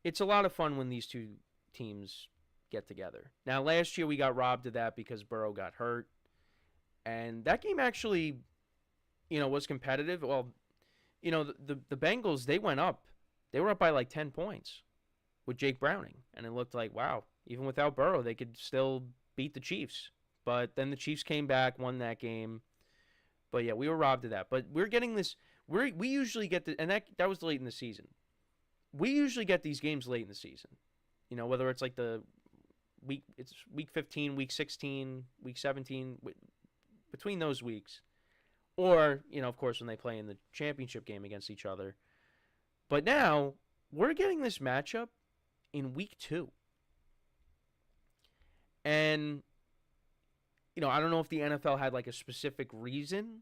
it's a lot of fun when these two teams get together. Now, last year we got robbed of that because Burrow got hurt, and that game actually, was competitive. Well, the Bengals, they went up. They were up by like 10 points with Jake Browning, and it looked like, wow, even without Burrow, they could still beat the Chiefs. But then the Chiefs came back, won that game. But yeah, we were robbed of that. But we're getting this. We usually get and that was late in the season. We usually get these games late in the season. Whether it's like it's week 15, week 16, week 17, between those weeks, or of course when they play in the championship game against each other. But now we're getting this matchup in week 2. And, I don't know if the NFL had like a specific reason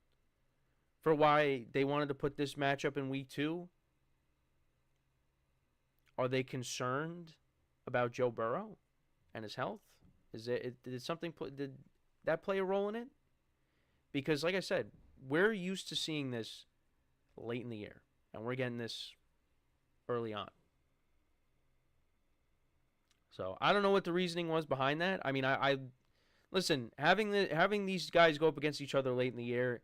for why they wanted to put this matchup in week 2. Are they concerned about Joe Burrow? and his health? Did something did that play a role in it? Because, like I said, we're used to seeing this late in the year, and we're getting this early on. So I don't know what the reasoning was behind that. I mean, I listen, having these guys go up against each other late in the year,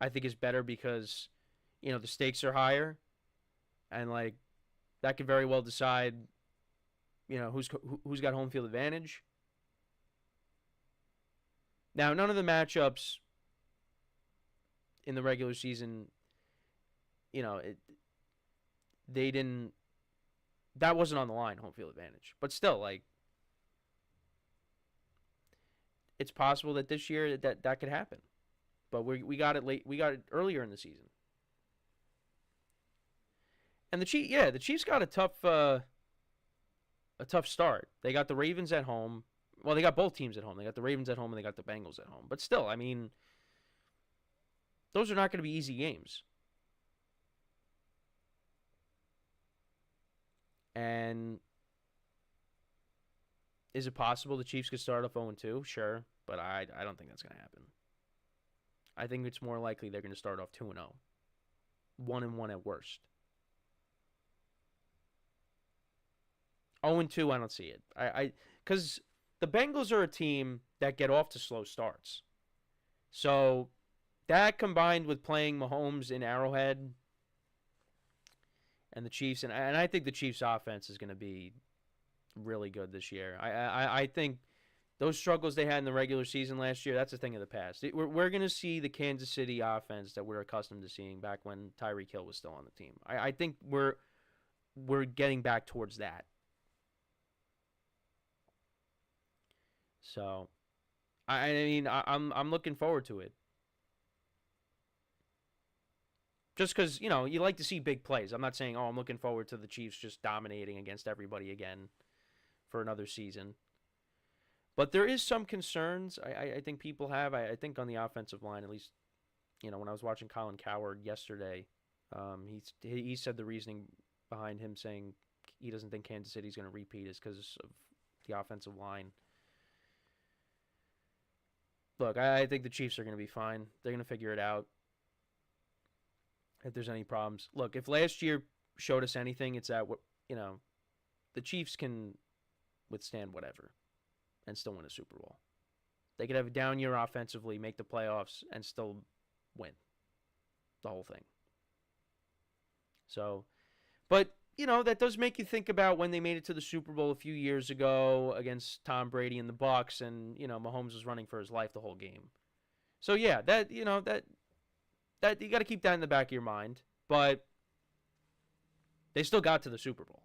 I think is better because, the stakes are higher, and like that could very well decide, who's got home field advantage. Now, none of the matchups in the regular season, they didn't. That wasn't on the line, home field advantage. But still, like, it's possible that this year that could happen. But we got it late. We got it earlier in the season. And the Chiefs got a tough start. They got the Ravens at home. Well, they got both teams at home. They got the Ravens at home and they got the Bengals at home. But still, I mean, those are not going to be easy games. And is it possible the Chiefs could start off 0-2? Sure, but I don't think that's going to happen. I think it's more likely they're going to start off 2-0. 1-1 at worst. 0-2, I don't see it. Because the Bengals are a team that get off to slow starts. So that combined with playing Mahomes in Arrowhead and the Chiefs, and I think the Chiefs' offense is going to be really good this year. I think those struggles they had in the regular season last year, that's a thing of the past. We're going to see the Kansas City offense that we're accustomed to seeing back when Tyreek Hill was still on the team. I think we're getting back towards that. So, I'm looking forward to it. Just because, you like to see big plays. I'm not saying, I'm looking forward to the Chiefs just dominating against everybody again for another season. But there is some concerns I think people have. I think on the offensive line, at least, when I was watching Colin Cowherd yesterday, he said the reasoning behind him saying he doesn't think Kansas City's going to repeat is because of the offensive line. Look, I think the Chiefs are going to be fine. They're going to figure it out. If there's any problems. Look, if last year showed us anything, it's that, the Chiefs can withstand whatever and still win a Super Bowl. They could have a down year offensively, make the playoffs, and still win the whole thing. So, but, that does make you think about when they made it to the Super Bowl a few years ago against Tom Brady and the Bucs, and, Mahomes was running for his life the whole game. So, yeah, that you got to keep that in the back of your mind. But they still got to the Super Bowl.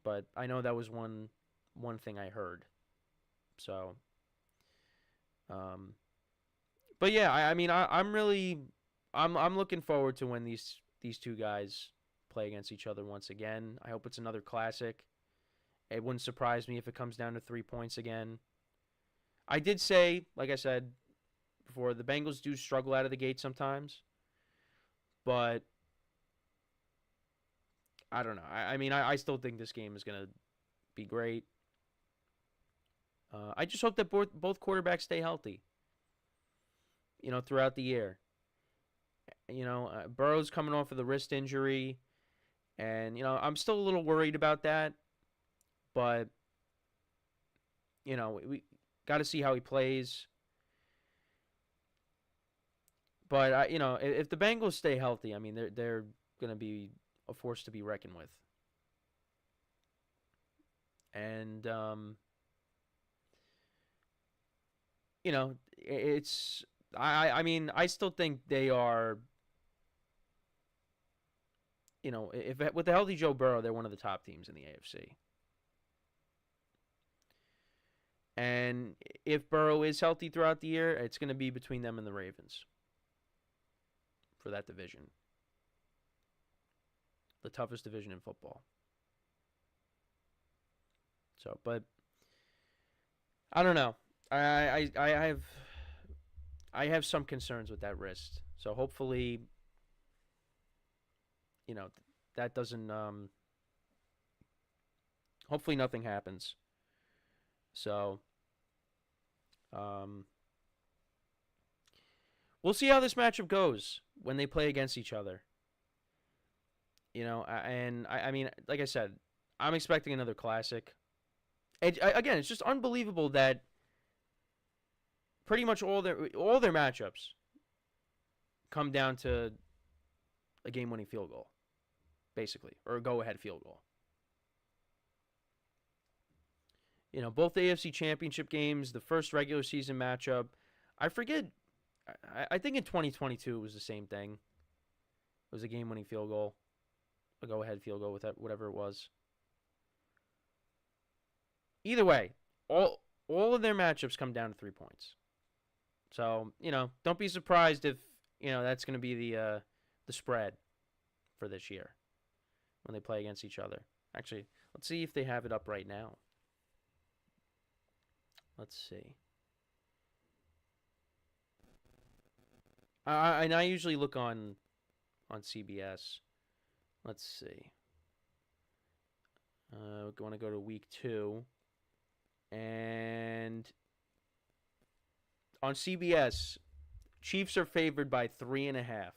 But I know that was one thing I heard. So, but yeah, I'm looking forward to when these two guys play against each other once again. I hope it's another classic. It wouldn't surprise me if it comes down to 3 points again. I did say, like I said before, the Bengals do struggle out of the gate sometimes. But I don't know. I still think this game is going to be great. I just hope that both quarterbacks stay healthy, throughout the year. Burrow's coming off of the wrist injury, and, I'm still a little worried about that. But, we got to see how he plays. But, if the Bengals stay healthy, they're going to be a force to be reckoned with. And, it's... I still think they are, if with the healthy Joe Burrow, they're one of the top teams in the AFC. And if Burrow is healthy throughout the year, it's going to be between them and the Ravens for that division. The toughest division in football. So, but I don't know. I have some concerns with that wrist. So hopefully, that doesn't, hopefully nothing happens. So, we'll see how this matchup goes when they play against each other. You know, and I mean, like I said, I'm expecting another classic. Again, it's just unbelievable that pretty much all their matchups come down to a game-winning field goal, basically, or a go-ahead field goal. You know, both the AFC Championship games, the first regular season matchup, I forget, I think in 2022 it was the same thing. It was a game-winning field goal, a go-ahead field goal with that, whatever it was. Either way, all of their matchups come down to 3 points. So, you know, don't be surprised if, you know, that's going to be the spread for this year when they play against each other. Actually, let's see if they have it up right now. Let's see. I usually look on CBS. Let's see. We're going to go to week 2. And on CBS, Chiefs are favored by 3.5.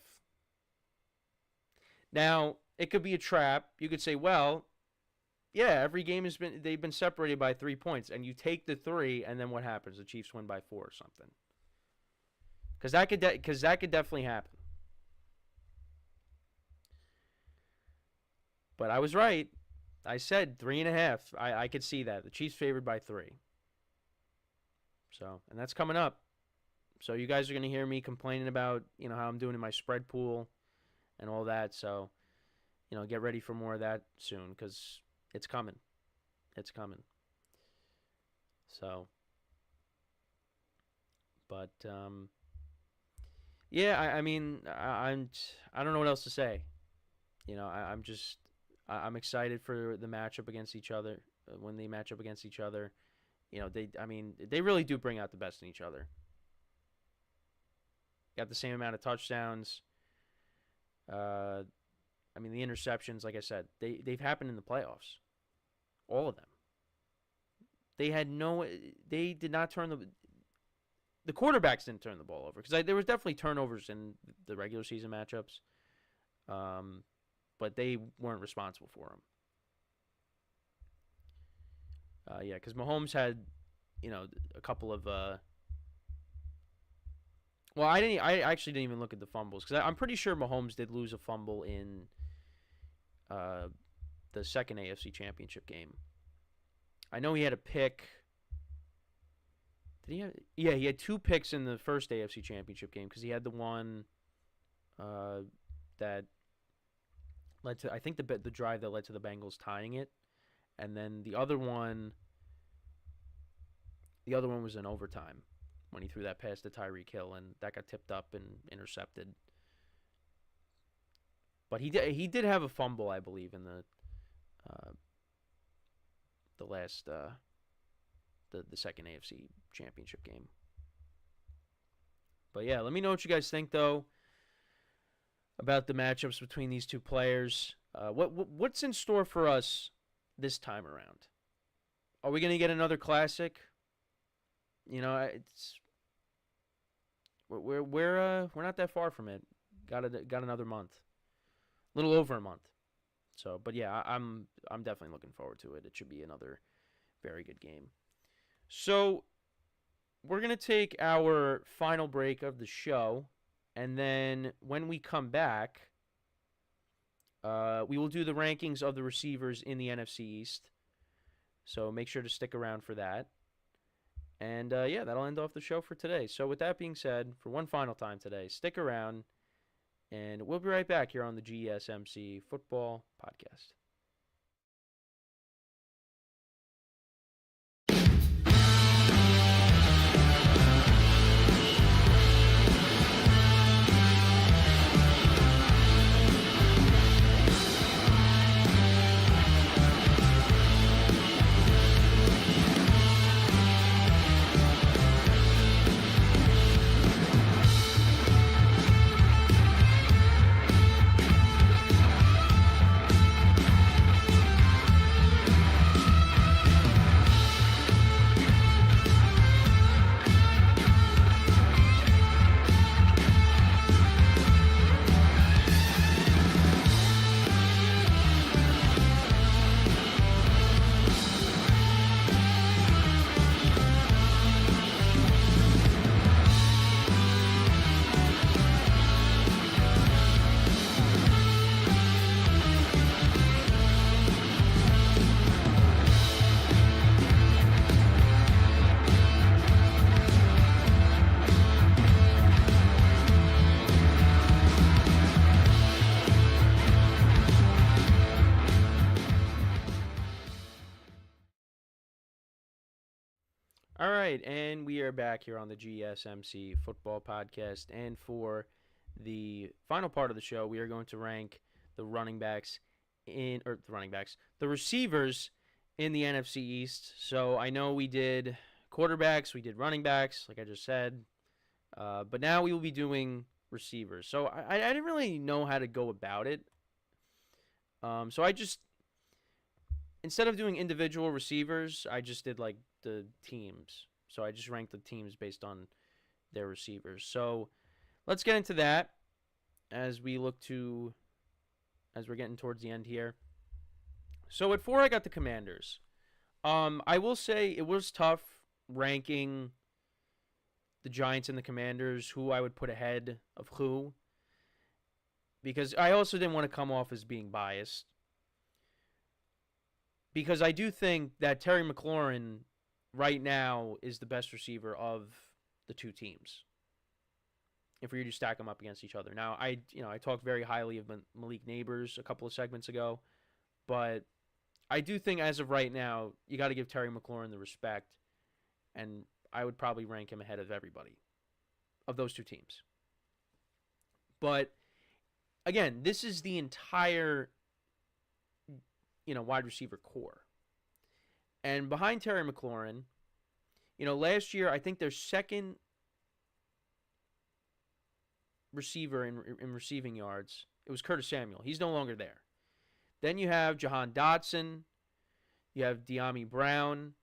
Now, it could be a trap. You could say, well, yeah, every game they've been separated by 3 points, and you take the 3, and then what happens? The Chiefs win by 4 or something. Because that could definitely happen. But I was right. I said 3.5. I could see that. The Chiefs favored by 3. So, and that's coming up. So you guys are going to hear me complaining about, you know, how I'm doing in my spread pool and all that. So, you know, get ready for more of that soon because it's coming. It's coming. So, but, yeah, I mean, I don't know what else to say. You know, I'm excited for the matchup against each other. When they match up against each other, you know, they really do bring out the best in each other. Got the same amount of touchdowns. I mean, the interceptions, like I said, they've happened in the playoffs. All of them. They did not turn the quarterbacks didn't turn the ball over because there was definitely turnovers in the regular season matchups. But they weren't responsible for them. Yeah, because Mahomes had, you know, a couple of. Well, I actually didn't even look at the fumbles because I'm pretty sure Mahomes did lose a fumble in the second AFC Championship game. I know he had a pick. Did he have? Yeah, he had 2 picks in the first AFC Championship game because he had the one that led to, I think, the drive that led to the Bengals tying it, and then the other one was in overtime when he threw that pass to Tyreek Hill, and that got tipped up and intercepted. But he did have a fumble, I believe, in the last the second AFC Championship game. But yeah, let me know what you guys think though about the matchups between these two players. What's in store for us this time around? Are we gonna get another classic? You know, we're not that far from it. Got another month, a little over a month. So, but yeah, I'm definitely looking forward to it. It should be another very good game. So, we're gonna take our final break of the show. And then when we come back, we will do the rankings of the receivers in the NFC East. So make sure to stick around for that. And, yeah, that'll end off the show for today. So with that being said, for one final time today, stick around. And we'll be right back here on the GSMC Football Podcast. All right, and we are back here on the GSMC Football Podcast. And for the final part of the show, we are going to rank the the receivers in the NFC East. So I know we did quarterbacks, we did running backs, like I just said, but now we will be doing receivers. So I didn't really know how to go about it. So I just, instead of doing individual receivers, I just did like the teams. So I just ranked the teams based on their receivers. So let's get into that as we're getting towards the end here. So at 4, I got the Commanders. I will say it was tough ranking the Giants and the Commanders, who I would put ahead of who, because I also didn't want to come off as being biased. Because I do think that Terry McLaurin right now is the best receiver of the two teams, if we were to stack them up against each other. Now, I talked very highly of Malik Neighbors a couple of segments ago, but I do think as of right now, you got to give Terry McLaurin the respect, and I would probably rank him ahead of everybody of those two teams. But again, this is the entire wide receiver core. And behind Terry McLaurin, last year, I think their second receiver in receiving yards, it was Curtis Samuel. He's no longer there. Then you have Jahan Dotson. You have De'Ami Brown.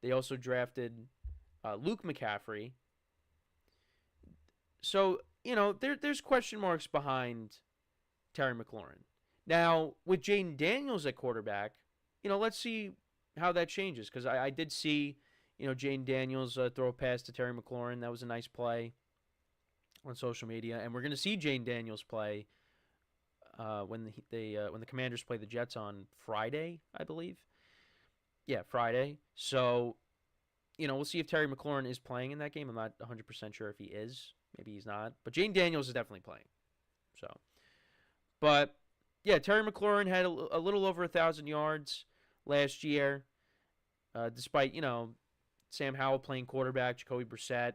They also drafted Luke McCaffrey. So, there's question marks behind Terry McLaurin. Now, with Jaden Daniels at quarterback, let's see how that changes. Because I did see, Jaden Daniels throw a pass to Terry McLaurin. That was a nice play on social media. And we're going to see Jaden Daniels play when the Commanders play the Jets on Friday, I believe. Yeah, Friday. So, we'll see if Terry McLaurin is playing in that game. I'm not 100% sure if he is. Maybe he's not. But Jaden Daniels is definitely playing. So, but yeah, Terry McLaurin had a little over 1,000 yards last year, despite, Sam Howell playing quarterback, Jacoby Brissett.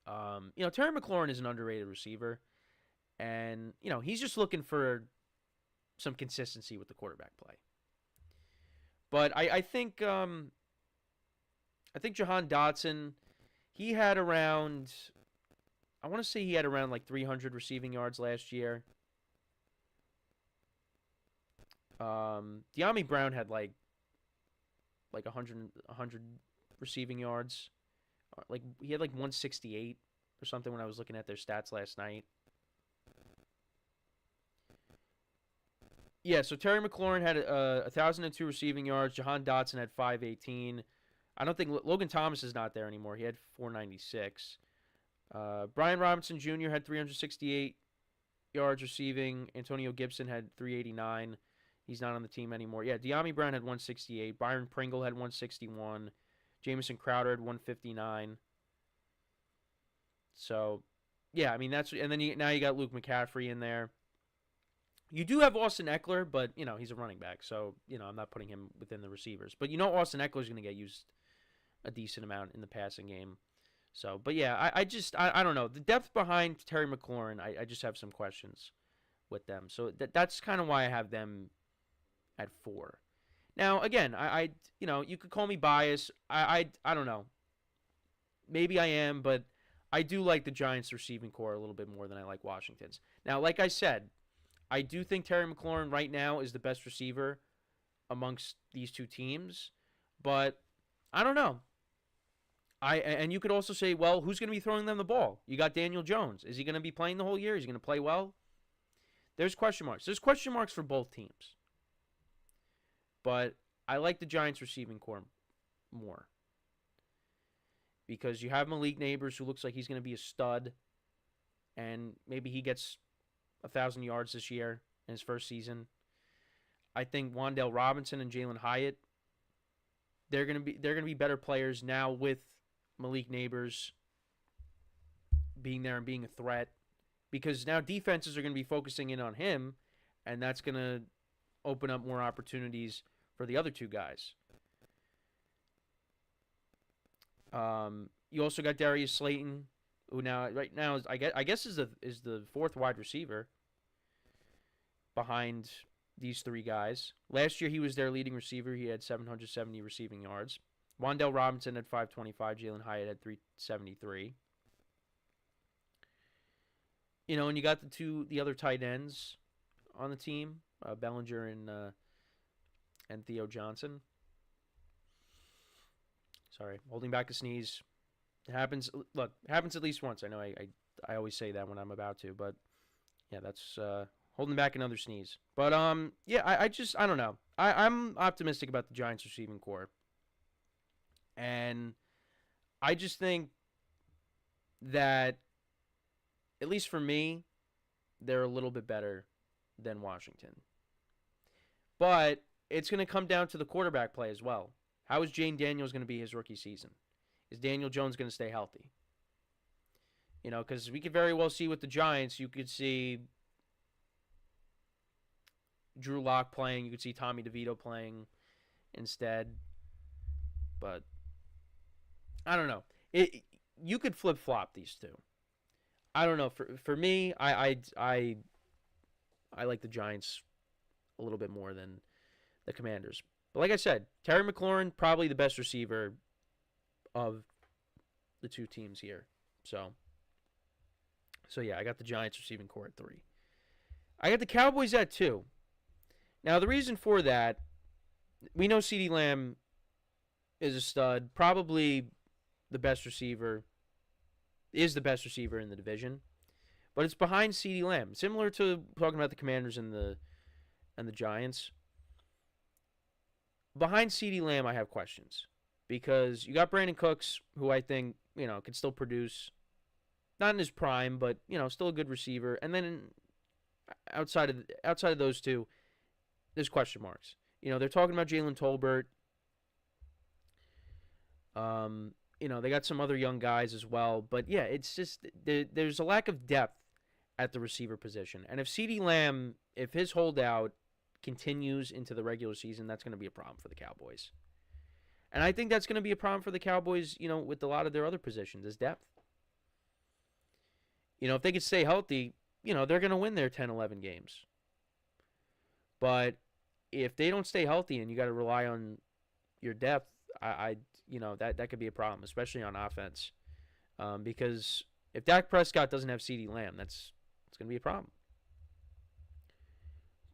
Terry McLaurin is an underrated receiver, and, he's just looking for some consistency with the quarterback play. But I think Jahan Dotson, he had around, I want to say he had around like 300 receiving yards last year. De'Ami Brown had like 100 receiving yards. Like he had like 168 or something when I was looking at their stats last night. Yeah, so Terry McLaurin had 1,002 receiving yards. Jahan Dotson had 518. I don't think Logan Thomas is not there anymore. He had 496. Brian Robinson Jr. had 368 yards receiving. Antonio Gibson had 389. He's not on the team anymore. Yeah, De'Ami Brown had 168. Byron Pringle had 161. Jamison Crowder had 159. So, yeah, I mean, that's... And then now you got Luke McCaffrey in there. You do have Austin Eckler, but, he's a running back. So, I'm not putting him within the receivers. But Austin Eckler's going to get used a decent amount in the passing game. So, but yeah, I don't know. The depth behind Terry McLaurin, I just have some questions with them. So that's kind of why I have them at 4. Now, again, you could call me biased. I don't know. Maybe I am, but I do like the Giants' receiving core a little bit more than I like Washington's. Now, like I said, I do think Terry McLaurin right now is the best receiver amongst these two teams, but I don't know. And you could also say, well, who's going to be throwing them the ball? You got Daniel Jones. Is he going to be playing the whole year? Is he going to play well? There's question marks. There's question marks for both teams. But I like the Giants' receiving core more. Because you have Malik Neighbors, who looks like he's going to be a stud. And maybe he gets 1,000 yards this year in his first season. I think Wan'Dale Robinson and Jalen Hyatt, they're going to be better players now with Malik Neighbors being there and being a threat, because now defenses are going to be focusing in on him, and that's going to open up more opportunities for the other two guys. You also got Darius Slayton, who right now is, I guess is the fourth wide receiver behind these three guys. Last year he was their leading receiver. He had 770 receiving yards. Wan'Dale Robinson had 525. Jalen Hyatt had 373. And you got the other tight ends on the team, Bellinger and Theo Johnson. Sorry, holding back a sneeze. It happens. Look, it happens at least once. I know I always say that when I'm about to, but yeah, that's holding back another sneeze. But yeah, I don't know. I'm optimistic about the Giants receiving core, and I just think that, at least for me, they're a little bit better than Washington. But it's going to come down to the quarterback play as well. How is Jane Daniels going to be his rookie season? Is Daniel Jones going to stay healthy? Because we could very well see with the Giants, you could see Drew Lock playing. You could see Tommy DeVito playing instead. But I don't know. You could flip-flop these two. I don't know. For me, I like the Giants a little bit more than the Commanders. But like I said, Terry McLaurin, probably the best receiver of the two teams here. So yeah, I got the Giants receiving core at 3. I got the Cowboys at 2. Now, the reason for that, we know CeeDee Lamb is a stud, probably the best receiver, is the best receiver in the division. But it's behind CeeDee Lamb. Similar to talking about the Commanders and the Giants. Behind CeeDee Lamb, I have questions. Because you got Brandon Cooks, who I think, can still produce. Not in his prime, but, still a good receiver. And then outside of those two, there's question marks. They're talking about Jalen Tolbert. They got some other young guys as well. But, yeah, it's just there's a lack of depth at the receiver position. And if CeeDee Lamb, if his holdout continues into the regular season, that's going to be a problem for the Cowboys. And I think that's going to be a problem for the Cowboys, with a lot of their other positions, is depth. If they could stay healthy, they're going to win their 10, 11 games. But if they don't stay healthy and you got to rely on your depth, that could be a problem, especially on offense. Because if Dak Prescott doesn't have CeeDee Lamb, it's going to be a problem.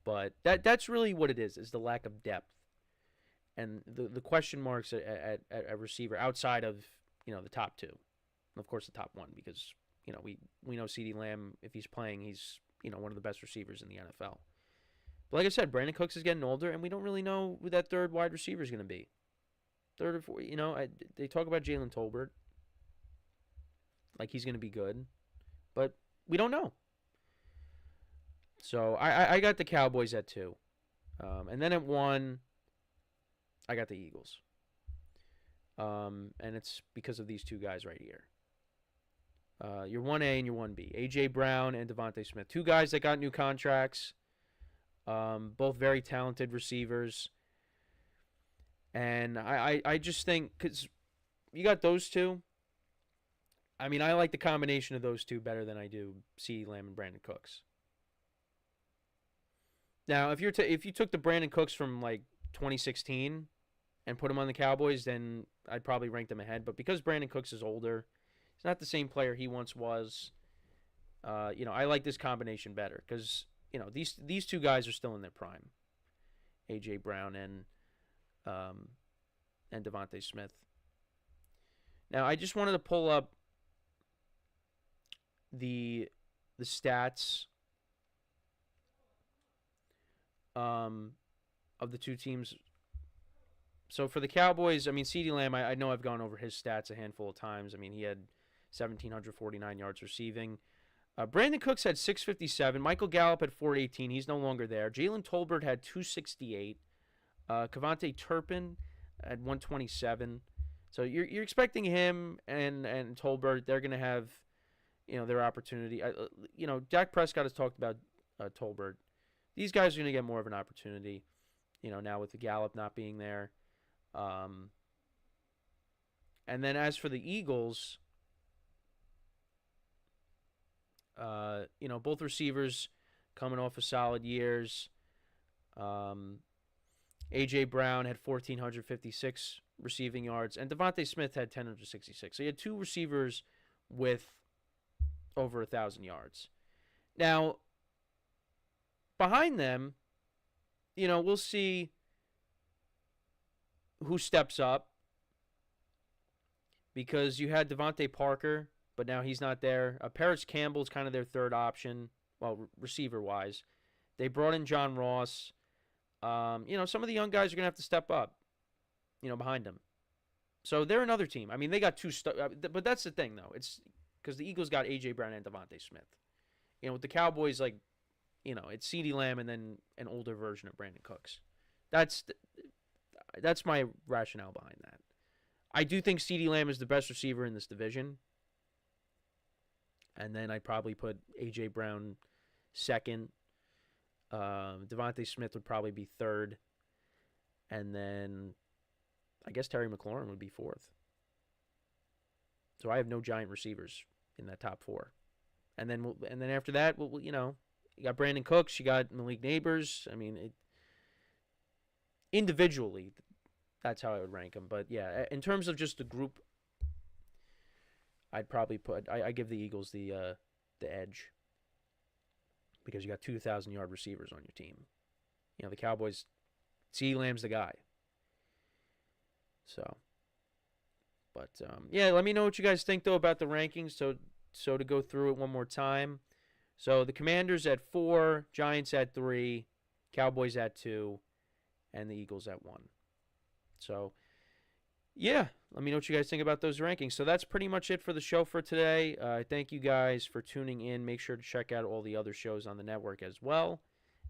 But that's really what it is the lack of depth. And the question marks at receiver outside of, the top 2. And of course, the top 1, because, we know CeeDee Lamb, if he's playing, he's, one of the best receivers in the NFL. But like I said, Brandon Cooks is getting older, and we don't really know who that third wide receiver is going to be. Third or fourth, they talk about Jalen Tolbert. Like he's going to be good. But we don't know. So I got the Cowboys at 2. And then at 1, I got the Eagles. And it's because of these two guys right here. Your 1A and your 1B. A.J. Brown and Devontae Smith. 2 guys that got new contracts. Both very talented receivers. And I just think, because you got those two. I mean, I like the combination of those two better than I do CeeDee Lamb and Brandon Cooks. Now, if you took the Brandon Cooks from, 2016 and put him on the Cowboys, then I'd probably rank them ahead. But because Brandon Cooks is older, he's not the same player he once was. I like this combination better because, these two guys are still in their prime. A.J. Brown and Devontae Smith. Now, I just wanted to pull up the stats of the two teams. So for the Cowboys, I mean, CeeDee Lamb, I know I've gone over his stats a handful of times. I mean, he had 1,749 yards receiving. Brandon Cooks had 657. Michael Gallup had 418. He's no longer there. Jalen Tolbert had 268. Kevontae Turpin at 127. So you're expecting him and Tolbert. They're going to have, their opportunity. Dak Prescott has talked about Tolbert. These guys are going to get more of an opportunity, now with the Gallup not being there. And then as for the Eagles, both receivers coming off of solid years. A.J. Brown had 1,456 receiving yards, and Devontae Smith had 1,066. So you had two receivers with over 1,000 yards. Now, behind them, we'll see who steps up, because you had Devontae Parker, but now he's not there. Paris Campbell's kind of their third option, well, receiver-wise. They brought in John Ross. Some of the young guys are going to have to step up, behind them. So they're another team. I mean, they got two, but that's the thing, though. It's because the Eagles got A.J. Brown and Devontae Smith. With the Cowboys, it's CeeDee Lamb and then an older version of Brandon Cooks. That's my rationale behind that. I do think CeeDee Lamb is the best receiver in this division. And then I'd probably put A.J. Brown second. Devontae Smith would probably be third. And then I guess Terry McLaurin would be fourth. So I have no giant receivers in that top four. And then after that, you got Brandon Cooks, you got Malik Neighbors. I mean, individually, that's how I would rank them. But yeah, in terms of just the group, I'd probably I give the Eagles the edge, because you got 2,000-yard receivers on your team. The Cowboys, CeeDee Lamb's the guy. So, but let me know what you guys think though about the rankings. So to go through it one more time. So the Commanders at 4, Giants at 3, Cowboys at 2, and the Eagles at 1. So, yeah, let me know what you guys think about those rankings. So that's pretty much it for the show for today. Thank you guys for tuning in. Make sure to check out all the other shows on the network as well.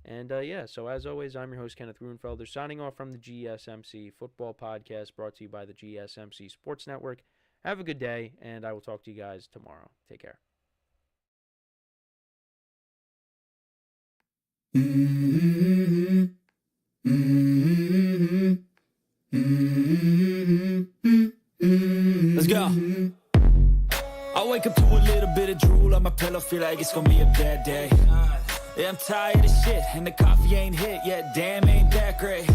And, so as always, I'm your host, Kenneth Grunfelder, signing off from the GSMC Football Podcast, brought to you by the GSMC Sports Network. Have a good day, and I will talk to you guys tomorrow. Take care. Let's go. I wake up to a little bit of drool on my pillow, feel like it's gonna be a bad day. Yeah, I'm tired of shit, and the coffee ain't hit yet, damn, ain't that great.